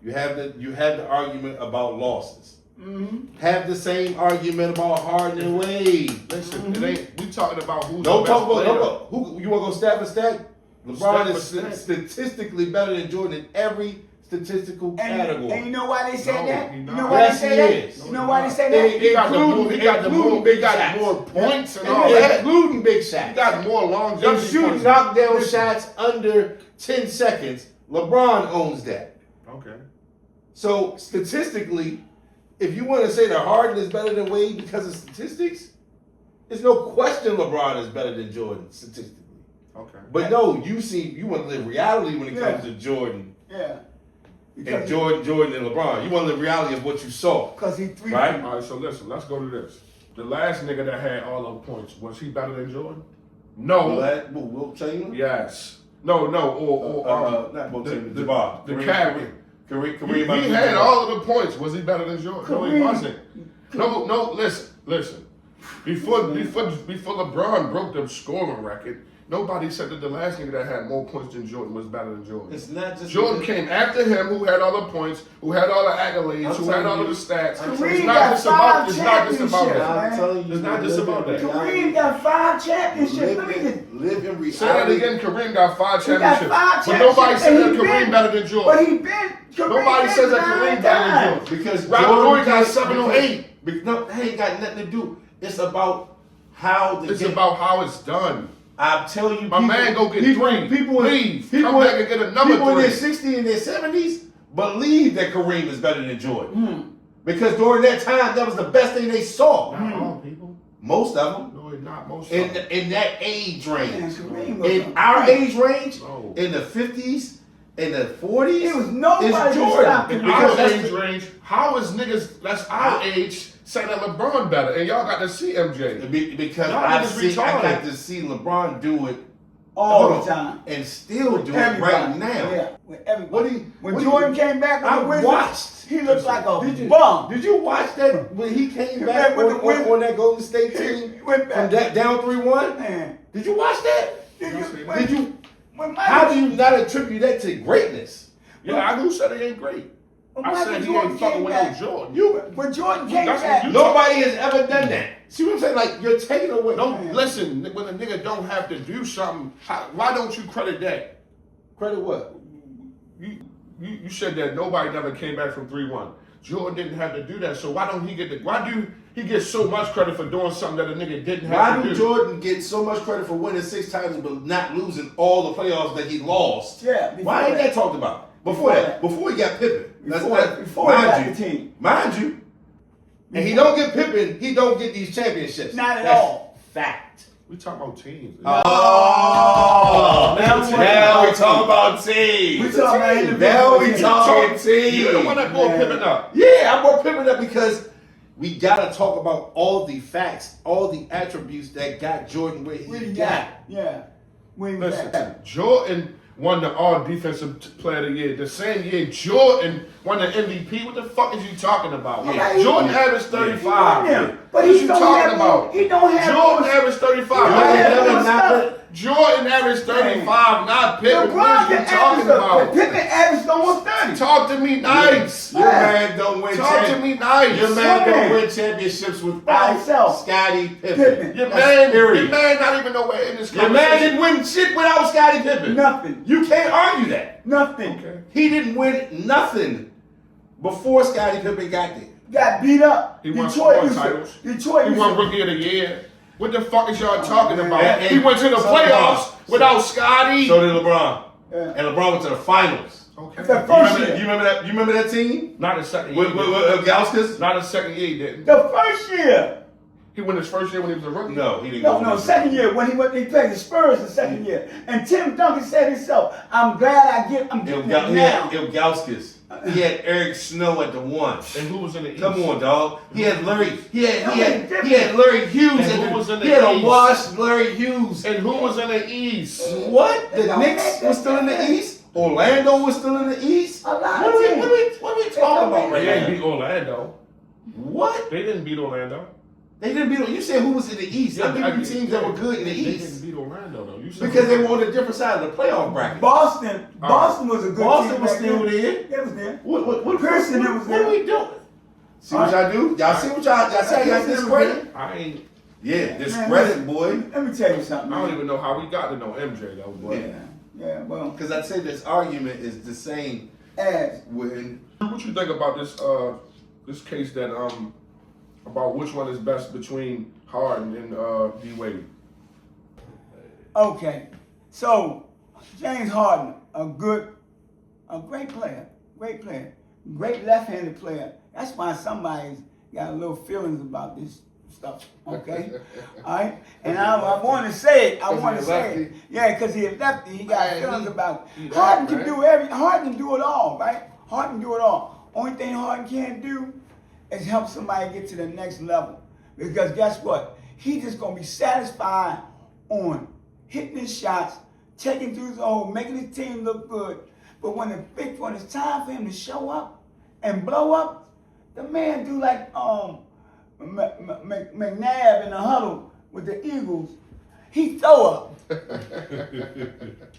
you have the argument about losses. Mm-hmm. Have the same argument about Harden and Wade. Listen, it ain't. We talking about who's Don't the best talk about player. who you want to go stat for stat. LeBron Stat is for stat. statistically better than Jordan in every statistical category. And you know why they say No, that? he You not. know why Yes, they he say that? is. You know why they say He- that? He got the more. He got the more. He got shots. more points and all that. Including big shots. He got more If longevity. shooting points. knockdown shots under 10 seconds, LeBron owns that. Okay. So statistically, if you want to say that Harden is better than Wade because of statistics, there's no question LeBron is better than Jordan statistically. Okay. But no, you want to live reality when it comes to Jordan Yeah. and Jordan and LeBron. You want to live reality of what you saw, Because he three. right? All right. So listen. Let's go to this. The last nigga that had all those points, was he better than Jordan? No. Wilt Chamberlain? Yes. No. Or Not Wilt the- Chamberlain, the- Jabbar. the carry. Kareem He Abdul-Jabbar. had all of the points. Was he better than Jordan? No, he Kareem. wasn't. No. Listen. Before LeBron broke the scoring record, Nobody said that the last nigga that had more points than Jordan was better than Jordan. It's not just Jordan came after him, who had all the points, who had all the accolades, who had all of the stats. Kareem It's got not just about. 5 It's not just about championships, that. I'm telling you, It's not just about that. Kareem got 5 championships. Let me just. Live in reality. Say that again. Kareem got 5 He got championships, 5 but nobody championships, said that and he Kareem been- better than But Jordan. he been. Kareem Nobody been says that 9 Kareem better than times. Jordan. Because Robert Jordan Horry got can't- 708. No, that ain't got nothing to do. It's about how the It's game. about how it's done. I'm telling you, My man go get people, 3. People, Leave. people, Come back and get another people in 3. their 60s and their 70s believe that Kareem is better than Jordan. Hmm. Because during that time, that was the best thing they saw. Not all people. Most of them. No, it's not most. In, of them. in that age Man, range. Kareem was In a our freak. age range, No. in the 50s, in the 40s, It was nobody it's to Jordan. stop In Kareem. Because our that's age the- range, how is niggas that's our age saying that LeBron better? And y'all got to see MJ. Because Y'all I niggas got retarded. to see LeBron do it All hold the on, time. and still do it Everybody. right now. Yeah, with everybody. What do you- when what do Jordan you- came back with I the Wizards, watched. he looked like a Did you, bum. did you watch that when he came He back went with the Wizards. on that Golden State team He went from back. down 3-1? Man, Did you watch that? did Yes, you, he when, Did you? when How Michael, do you not attribute that to greatness? Yeah, I knew said he ain't great. when I Michael said he Jordan ain't fucking came with no back, Jordan. when Jordan came That's what back, you- Nobody has ever done that. See what I'm saying? Like, you're taking away. Don't listen. When a nigga don't have to do something, why don't you credit that? Credit what? You said that nobody never came back from 3-1. Jordan didn't have to do that, so why don't he get the? Why do he get so much credit for doing something that a nigga didn't have Why to do do? Jordan get so much credit for winning 6 titles but not losing all the playoffs that he lost? Yeah, before Why ain't that. that talked about? Before that. Before he got Pippen. Before he got the team. Mind you. And he don't get Pippen, he don't get these championships. Not at That's all. fact. We talking about teams. Oh, now we talk about teams. We talking about individuals. Now we Yeah. talking teams. You're the one that brought Man. Pippen up. Yeah, I brought Pippen up because we gotta talk about all the facts, all the attributes that got Jordan where he Really got. got. Yeah. When he Listen, got. Jordan won the All Defensive Player of the Year. The same year Jordan won the MVP. What the fuck is you talking about? Yeah. Jordan averaged 35. He won them, but what he you don't talking have about? more- he don't have Jordan more- averaged 35. He don't Not have Pippen. more stuff. Jordan averaged 35, not Pippen. LeBron What are you can talking average about? Pippen averaged almost 30. Talk to me nice. Your man don't win Talk to me nice. Your man Yeah. don't win championships By without himself. Scottie Pippen. Pippen. Your That's man, period. your man not even nowhere in this Your man conversation. didn't win shit without Scottie Pippen. Nothing. You can't argue that. Nothing. Okay. He didn't win nothing before Scottie Pippen got there. Got beat up. He won Detroit four used to- titles. Detroit He used won to- Rookie of the Year. What the fuck is y'all talking man. about? And- He went to the so playoffs LeBron. without Scotty. So did LeBron. Yeah. And LeBron went to the finals. Okay. The You first remember, year. you remember that? You remember that team Not his second year. with Gauskas? Not his second year, he didn't. The first year. He won his first year when he was a rookie. No, he didn't. No, go no, to second year when he played the Spurs the second year. And Tim Duncan said himself, I'm glad I'm getting it now. Gauskas. He had Eric Snow at the 1. And who was in the East? Come on, dog. He had Larry. He had different. Larry Hughes. And at who the- was in the he had a East? washed Larry Hughes. And who was in the East? What? The Don't Knicks make that was still in the sense. East. Orlando was still in the East. A lot What of are we teams. talking about They right didn't now? beat Orlando. What? They didn't beat Orlando. They didn't beat. You said who was in the East? I give you teams that were good in the They East didn't beat Orlando though. You said because they were on a different side of the playoff bracket. Boston was a good Boston team. was back still then. there. It was there. What Princeton was what are there. we doing? See what y'all do? Y'all see what y'all see how y'all discredit? I ain't. Yeah, discredit, boy. Let me tell you something. I don't Man. even know how we got to know MJ though. But Yeah, well, Because I say this argument is the same as when what you think about this this case that about which one is best between Harden and D Wade? okay. So James Harden, a great player, great left-handed player. That's why somebody's got a little feelings about this stuff. Okay, all right. And I want to say it. I Because want to he a say it. lefty? Yeah, because he a lefty. He got Man, feelings he- about he it. that, Harden can right? do Harden can do it all, right? Harden can do it all. Only thing Harden can't do is help somebody get to the next level. Because guess what? He's just gonna be satisfied on hitting his shots, taking through his hole, making his team look good. But when it's time for him to show up and blow up, the man do like McNabb in the huddle with the Eagles. he throw up.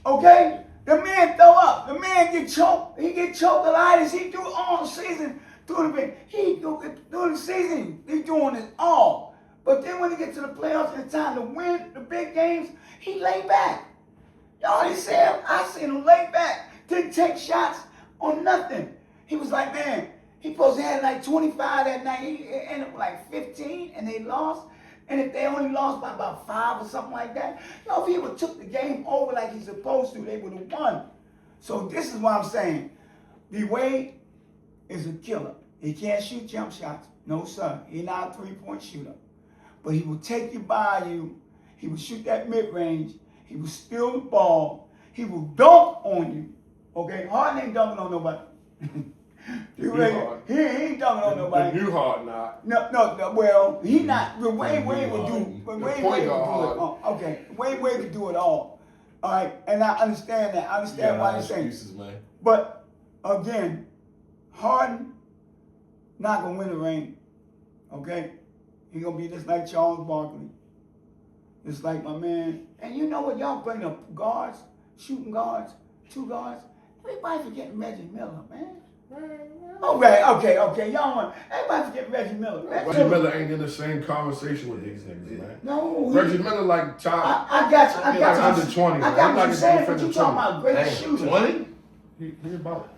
Okay? The man throw up. The man get choked. He get choked. He do all season through the season. He doing it all. But then when he get to the playoffs and it's time to win the big games, he lay back. Y'all didn't see him. I seen him lay back. Didn't take shots on nothing. He was like, man, he supposed to have like 25 that night. He ended up like 15 and they lost. And if they only lost by about 5 or something like that, if he would have took the game over like he's supposed to, they would have won. So this is what I'm saying. D-Wade is a killer. He can't shoot jump shots. No, sir. He's not a three-point shooter. But he will take you by you. He will shoot that mid-range. He will steal the ball. He will dunk on you. Okay? Harden ain't dunking on nobody. He ain't dunking on nobody. The new Harden not. No. Well, he not. But Wade would do. But Wade would do it. Okay, Wade could do it all. All right, and I understand that. I understand why they're saying. Excuses, man. But again, Harden not gonna win the ring. Okay, he gonna be just like Charles Barkley, just like my man. And you know what? Y'all bring up guards, shooting guards, 2 guards. Everybody forgetting Reggie Miller, man. Okay. Y'all want everybody forget Reggie Miller. Reggie Miller ain't in the same conversation with these niggas, man. No, Reggie Miller like top. I got you. I got you. Under 20. I got what like you saying, but you talking about great shooters. 20? He about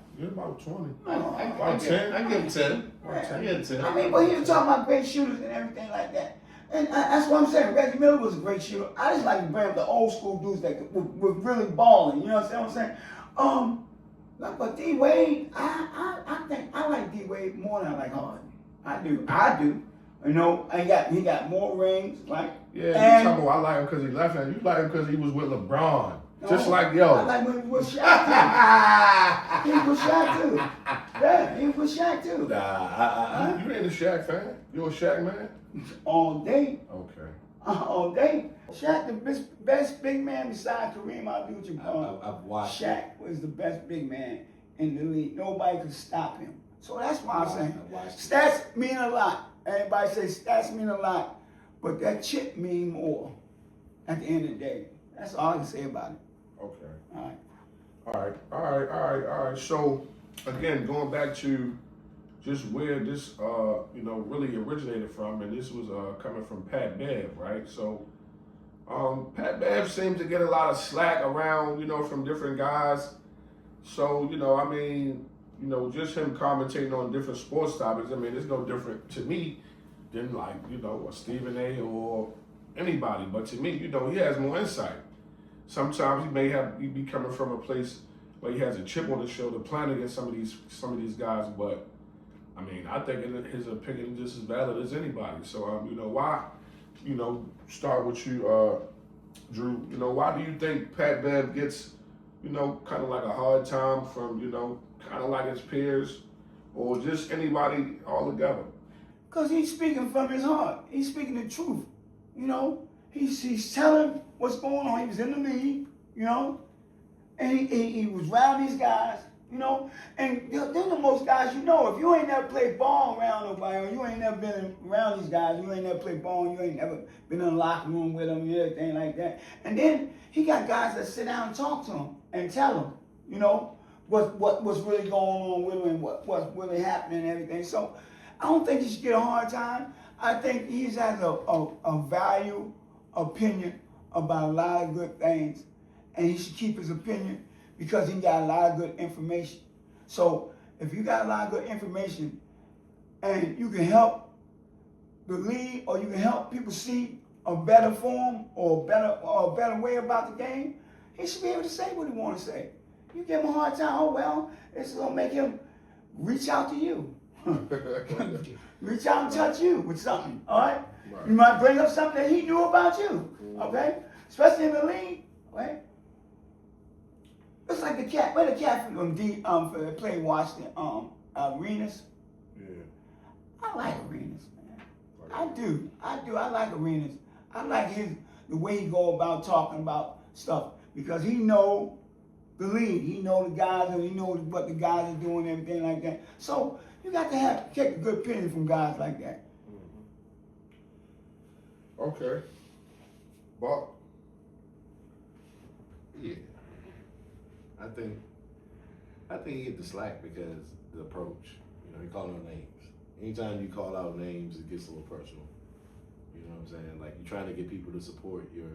20. I give him 10. I give him 10. I mean, but he was talking about great shooters and everything like that. And that's what I'm saying. Reggie Miller was a great shooter. I just like to bring up the old school dudes that were really balling. You know what I'm saying? But D-Wade, I think I like D-Wade more than I like Harden. I do. You know, he got more rings, like. Yeah, you talking about I like him because he left-handed. You like him because he was with LeBron. Just like yo. I like when he was with Shaq too. He was with Shaq too. Yeah, he was with Shaq too. Nah, You ain't a Shaq fan? You a Shaq man? All day. Okay. All day. Shaq, the best big man besides Kareem Abdul-Jabbar. I've watched. Shaq was the best big man in the league. Nobody could stop him. So that's why I'm saying. Stats mean a lot. Everybody says stats mean a lot. But that chip mean more at the end of the day. That's all I can say about it. Okay. All right. So, again, going back to just where this, really originated from, and this was coming from Pat Bev, right? So, Pat Bev seems to get a lot of slack around, from different guys. So, just him commentating on different sports topics, it's no different to me than like, a Stephen A. or anybody. But to me, he has more insight. Sometimes he be coming from a place where he has a chip on his shoulder playing against some of these guys, but I think his opinion is just as valid as anybody. So why, start with you, Drew. Why do you think Pat Bev gets, kind of like a hard time from, kind of like his peers or just anybody altogether? Because he's speaking from his heart. He's speaking the truth. He's telling what's going on. He was in the league, and he was around these guys, and they're the most guys if you ain't never played ball around nobody, or you ain't never been around these guys, you ain't never played ball, you ain't never been in the locker room with them and everything like that. And then he got guys that sit down and talk to him and tell him, what's really going on with him and what's really happening and everything. So I don't think he should get a hard time. I think he has a value opinion about a lot of good things, and he should keep his opinion because he got a lot of good information. So if you got a lot of good information and you can help the league or you can help people see a better form or a better way about the game, he should be able to say what he want to say. You give him a hard time, it's going to make him reach out to you. Reach out and touch you with something, all right? You might bring up something that he knew about you, okay? Especially in the league, right? It's like the cat. Where the cat from for play Washington, Arenas. Yeah. I like Arenas, man. I do. I like Arenas. I like the way he go about talking about stuff because he know the league. He know the guys and he know what the guys are doing and everything like that. So you got to take a good opinion from guys like that. Okay. Buck. Yeah. I think he get the slack because the approach. You know, he calling out names. Anytime you call out names, it gets a little personal. You know what I'm saying? Like you're trying to get people to support your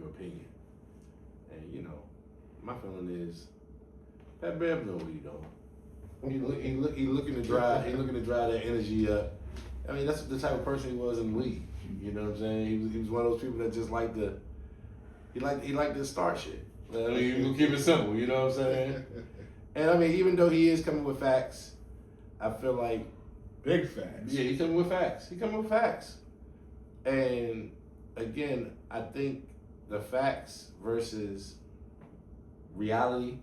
opinion. And you know, my feeling is Pat Bev know what he doing. He looking to dry that energy up. I mean, that's the type of person he was in the league. You know what I'm saying? He was one of those people that just liked to start shit. I mean, we'll keep it simple. You know what I'm saying? And I mean, even though he is coming with facts, I feel like Big facts. yeah, he's coming with facts. And again, I think the facts versus reality,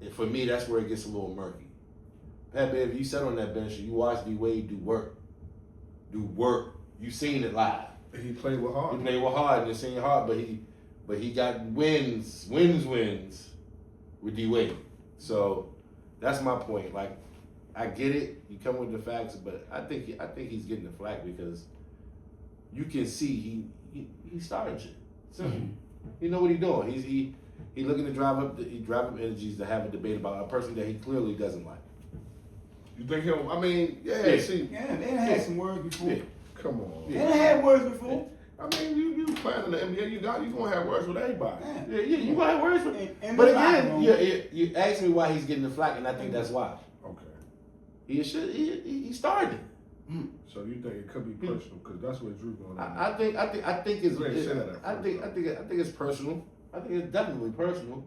and for me, that's where it gets a little murky. Pat Bev, you sat on that bench and you watched D Wade do work. You seen it live. He played with Harden. He played with Harden and seen Harden, but he got wins with D Wade. So that's my point. Like, I get it. You come with the facts, but I think he's getting the flack because you can see he starting shit. Simple. He know what he's doing. He looking to drive up energies to have a debate about a person that he clearly doesn't like. You think he'll? I mean, yeah. See, Yeah, they done had some words before. Yeah. come on. They done had words before. I mean, you playing in the NBA, you gonna have words with everybody. Yeah. Yeah, you gonna have words with him. In But the locker room. again, you asked me why he's getting the flack, and I think that's why. Okay. He started. So you think it could be personal because that's what Drew going on. I think it's You ain't said that at I think it's personal. I think it's definitely personal.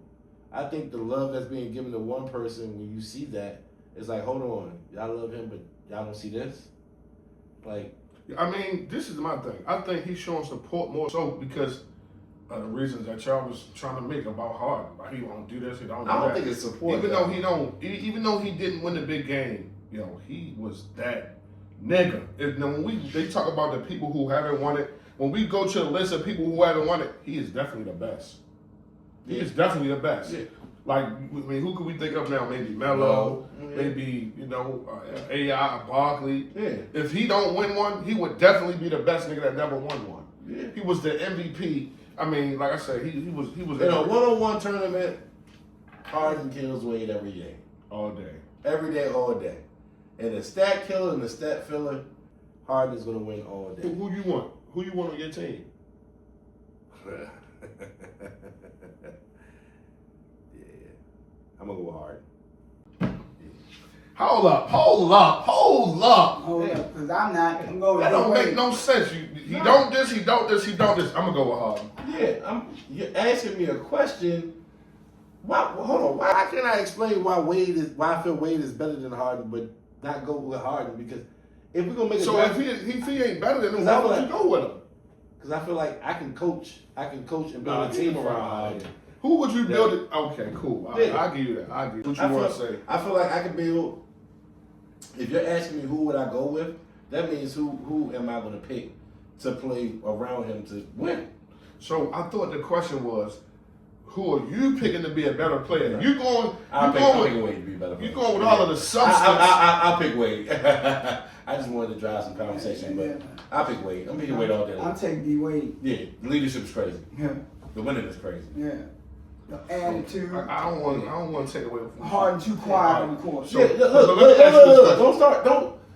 I think the love that's being given to one person when you see that, it's like, hold on, y'all love him, but y'all don't see this. Like, I mean, this is my thing. I think he's showing support more so because of the reasons that y'all was trying to make about Harden. Like he won't do this, he don't do I don't that. think it's support. Even though he didn't win the big game, you know, he was that nigga. When they talk about the people who haven't won it, when we go to the list of people who haven't won it, he is definitely the best. He is definitely the best. Yeah. Like, I mean, who could we think of now? Maybe Melo, maybe, AI, Barkley. Yeah. If he don't win one, he would definitely be the best nigga that never won one. Yeah. He was the MVP. I mean, like I said, he was In a one-on-one tournament, Harden kills Wade every day. all day. Every day, all day. And the stat killer and the stat filler, Harden's gonna win all day. Who you want? Who you want on your team? Yeah. I'm gonna go hard. Hold up. Hold up, because I'm going That don't away. make no sense. He don't this. I'm gonna go with Harden. Yeah, you're asking me a question. Hold on. Why can't I explain why I feel Wade is better than Harden, but not go with Harden? Because if we're gonna make So if he ain't better than him, why would you go with him? Because I feel like I can coach and build a team around Harden. Who would you build it? Okay, cool. Yeah. I'll give you that. I'll give you what you want to say. I feel like I can build. If you're asking me who would I go with, that means who am I going to pick to play around him to win? So I thought the question was, who are you picking to be a better player? Right. I'm picking Wade to be a better player. You going with all of the substance? I'll pick Wade. I just wanted to drive some conversation, but I'll pick Wade. I'm picking Wade all day. I'm taking D Wade. Yeah, the leadership is crazy. Yeah. The winning is crazy. Yeah. The attitude. I don't want to take away from Harden too quiet on the court. So, Yeah, look, don't start.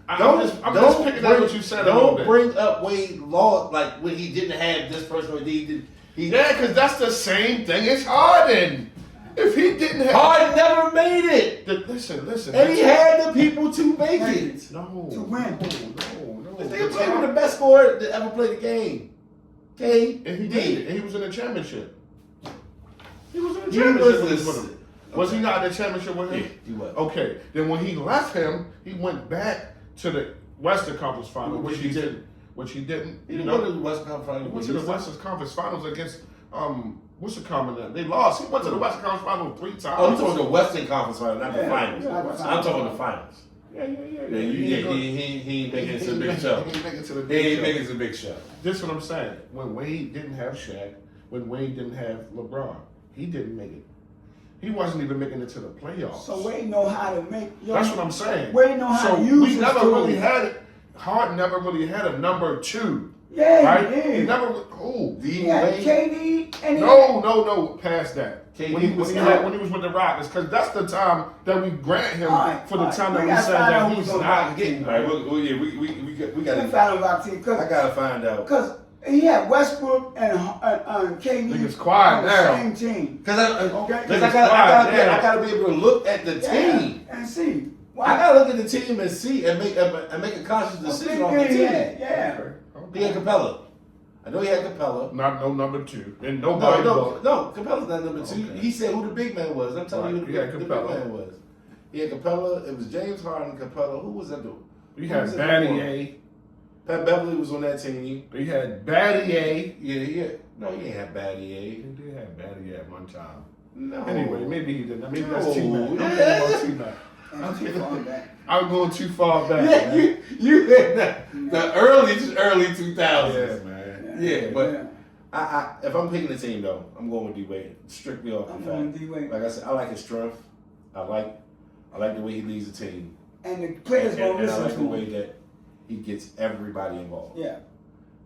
I'm just picking up what you said a little Don't bit. bring up Wade law like when he didn't have this person or he did. Yeah, because that's the same thing as Harden. If he didn't have Harden never made it, listen. and he had the people to make it. No. To win. No. They were the best scorer that ever played the game. Okay, And he did it. And he was in the championship. He was in the He championship was with him. Was he not in the championship with him? Yeah, he was. Okay. Then when he left him, he went back to the Western Conference Final, which he didn't. He You didn't know, go to the Western Conference Final. he went to the Western Conference Finals against what's the common? They lost. He went to the Western Conference Final 3 times. Oh, I'm talking the Western Conference Final, not the Yeah, finals. yeah, I'm talking the finals. Yeah. He ain't making it to the big show. He ain't making it to the He big ain't show. making it to the big show. This is what I'm saying. When Wade didn't have Shaq, when Wade didn't have LeBron, he didn't make it. He wasn't even making it to the playoffs. So Wade know how to make. That's what I'm saying. Wade know how so to use we his never tools. really had it. Harden never really had a number 2. Yeah, right? he did. He never. Who? He had KD and No. Past that. KD When he was with the Rockets, because that's the time that we grant him for the time that we we gotta said find that out he's who's on not the getting. All right, we got We found out team I gotta find out. because he had Westbrook and KD Niggas quiet on the now. same team. Cause I Quiet gotta be able to look at the team. And see. I gotta look at the team and see and make a conscious decision on the team. Yeah. He had Capella. I know he had Capella. Not no number 2. And nobody. No, Capella's not number 2. Okay. He said who the big man was. I'm telling you who the big man was. He had Capella. It was James Harden, Capella. Who was that dude? We had Battier. Pat Beverly was on that team. We had Battier. Yeah. No, he ain't have Battier. He did have Battier at one time. No. Anyway, maybe he didn't. Maybe that's No. T-Mac. I'm thinking about T-Mac. I'm going too far back. Yeah, you had the early 2000s, Yeah, man. Yeah, but I if I'm picking a team though, I'm going with D-Wade. Strictly off I'm the going fact. D-Wade. Like I said, I like his strength. I like the way he leads the team. And the players gonna And I listen like to the him. way that he gets everybody involved. Yeah.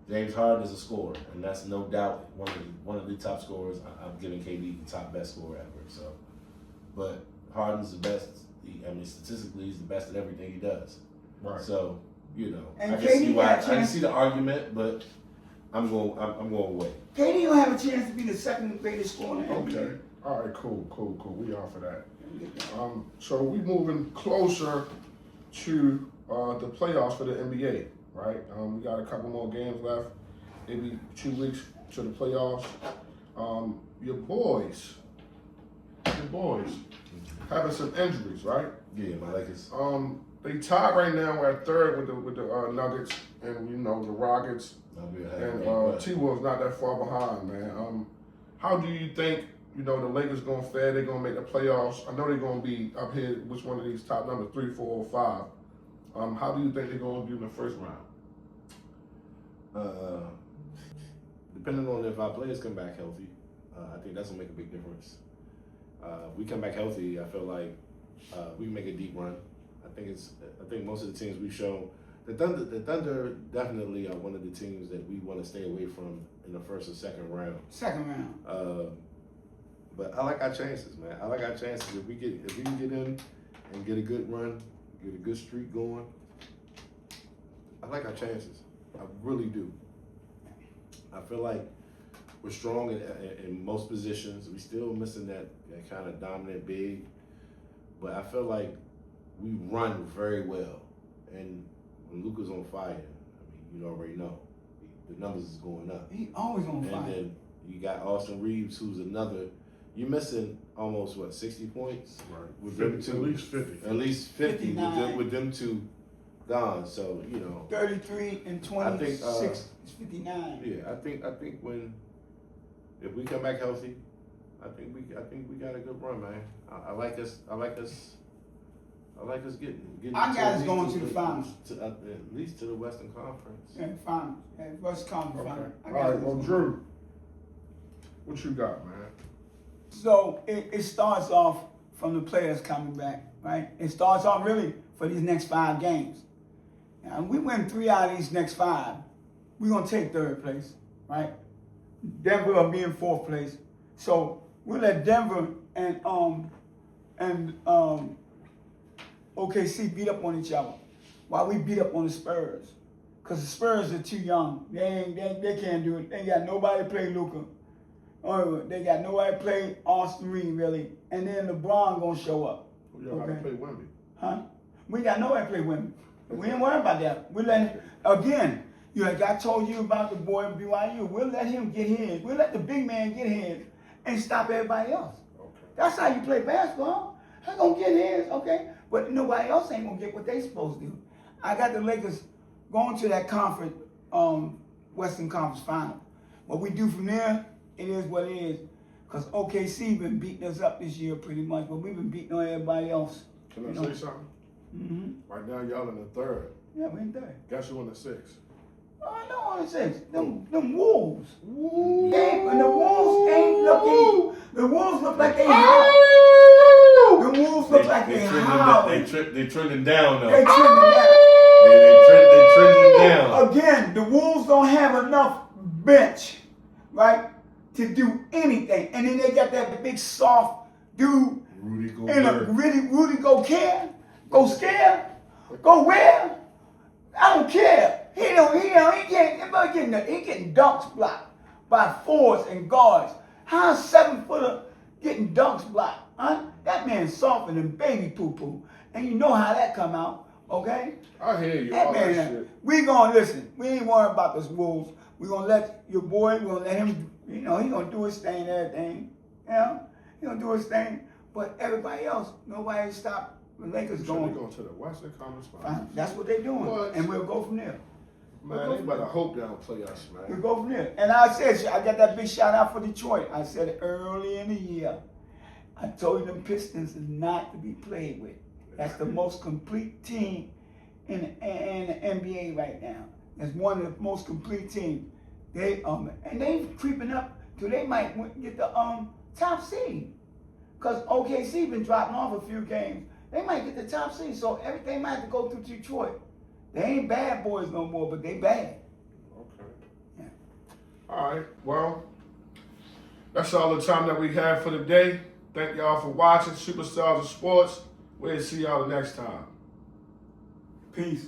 James Harden is a scorer, and that's no doubt one of the top scorers. I'm giving KD the top best scorer ever. So, but Harden's the best. Statistically, he's the best at everything he does. Right. So, And I can see KD why. got a I can chance. see the argument, but I'm going away. KD don't have a chance to be the second greatest scorer in the NBA. Okay. All right. Cool. We are for that. So we moving closer to the playoffs for the NBA, right? We got a couple more games left, maybe 2 weeks to the playoffs. Your boys having some injuries, right? Yeah, my Lakers. They tied right now. We're at third with the Nuggets and the Rockets, and T-Wolves not that far behind, man. How do you think the Lakers gonna fare? They're gonna make the playoffs. I know they're gonna be up here. Which one of these top numbers, 3, 4, or 5? How do you think they're gonna do in the first round? Depending on if our players come back healthy, I think that's gonna make a big difference. If we come back healthy, I feel like we can make a deep run. I think most of the teams we show, the Thunder definitely are one of the teams that we want to stay away from in the first or second round. But I like our chances, man. I like our chances if we can get in and get a good run, get a good streak going. I like our chances. I really do. I feel like we're strong in most positions. We still missing that kind of dominant big, but I feel like we run very well. And when Luka's on fire, you already know the numbers is going up. He always on fire. And then you got Austin Reeves, who's another. You're missing almost 60 points. Right. With them two, at least 50. with them two gone. So 33 and 26 is 59. Yeah, I think if we come back healthy, I think we got a good run, man. I like us getting. Our guys going to the finals. At least to the Western Conference. Yeah, finals. Yeah, West Conference finals. All right, well, Drew, what you got, man? So it starts off from the players coming back, right? It starts off really for these next 5 games. Now, we win 3 out of these next 5. We're gonna take 3rd place, right? Denver will be in 4th place. So we'll let Denver and OKC beat up on each other while we beat up on the Spurs. Cause the Spurs are too young. They can't do it. They got nobody to play Luka. Or they got nobody to play Austin Reed really. And then LeBron gonna show up. Y'all gotta play Wemby. Huh? We got nobody to play Wemby. We ain't worried about that. We let again. Like I told you about the boy at BYU. We'll let him get his. We'll let the big man get his and stop everybody else. Okay. That's how you play basketball. He's gonna get his, okay? But nobody else ain't gonna get what they supposed to do. I got the Lakers going to that conference, Western Conference final. What we do from there, it is what it is. Because OKC been beating us up this year pretty much, but we've been beating on everybody else. Can I say something? Mm-hmm. Right now, y'all in the 3rd. Yeah, we in 3rd. Guess who in the 6th? Oh, I know on the 6th. Them Wolves. And the Wolves ain't looking. The Wolves look like they hot. The Wolves look like they hot. They trending down though. They trending down. They trending down. Again, the Wolves don't have enough bench, right, to do anything. And then they got that big soft dude Rudy in a Gobert. Rudy go care, go scare, go where? I don't care. He getting dunks blocked by fours and guards. How a 7-footer getting dunks blocked? Huh? That man's softer than baby poo poo. And you know how that come out, okay? I hear you. That All that man, shit. we gonna listen. We ain't worried about this Wolves. We gonna let your boy, we gonna let him, he gonna do his thing and everything. He gonna do his thing. But everybody else, nobody stop the Lakers So they going. going to the Western Conference Finals. Fine. That's what they're doing. What? And we'll go from there. Man, they better hope they don't play us, We'll man. go from there. And I said, I got that big shout out for Detroit. I said it early in the year. I told you them Pistons is not to be played with. That's the most complete team in the NBA right now. It's one of the most complete teams. And they creeping up to they might get the top seed. Because OKC been dropping off a few games. They might get the top seed, so everything might have to go through Detroit. They ain't bad boys no more, but they bad. Okay. Yeah. All right. Well, that's all the time that we have for today. Thank y'all for watching Superstars of Sports. We'll see y'all the next time. Peace.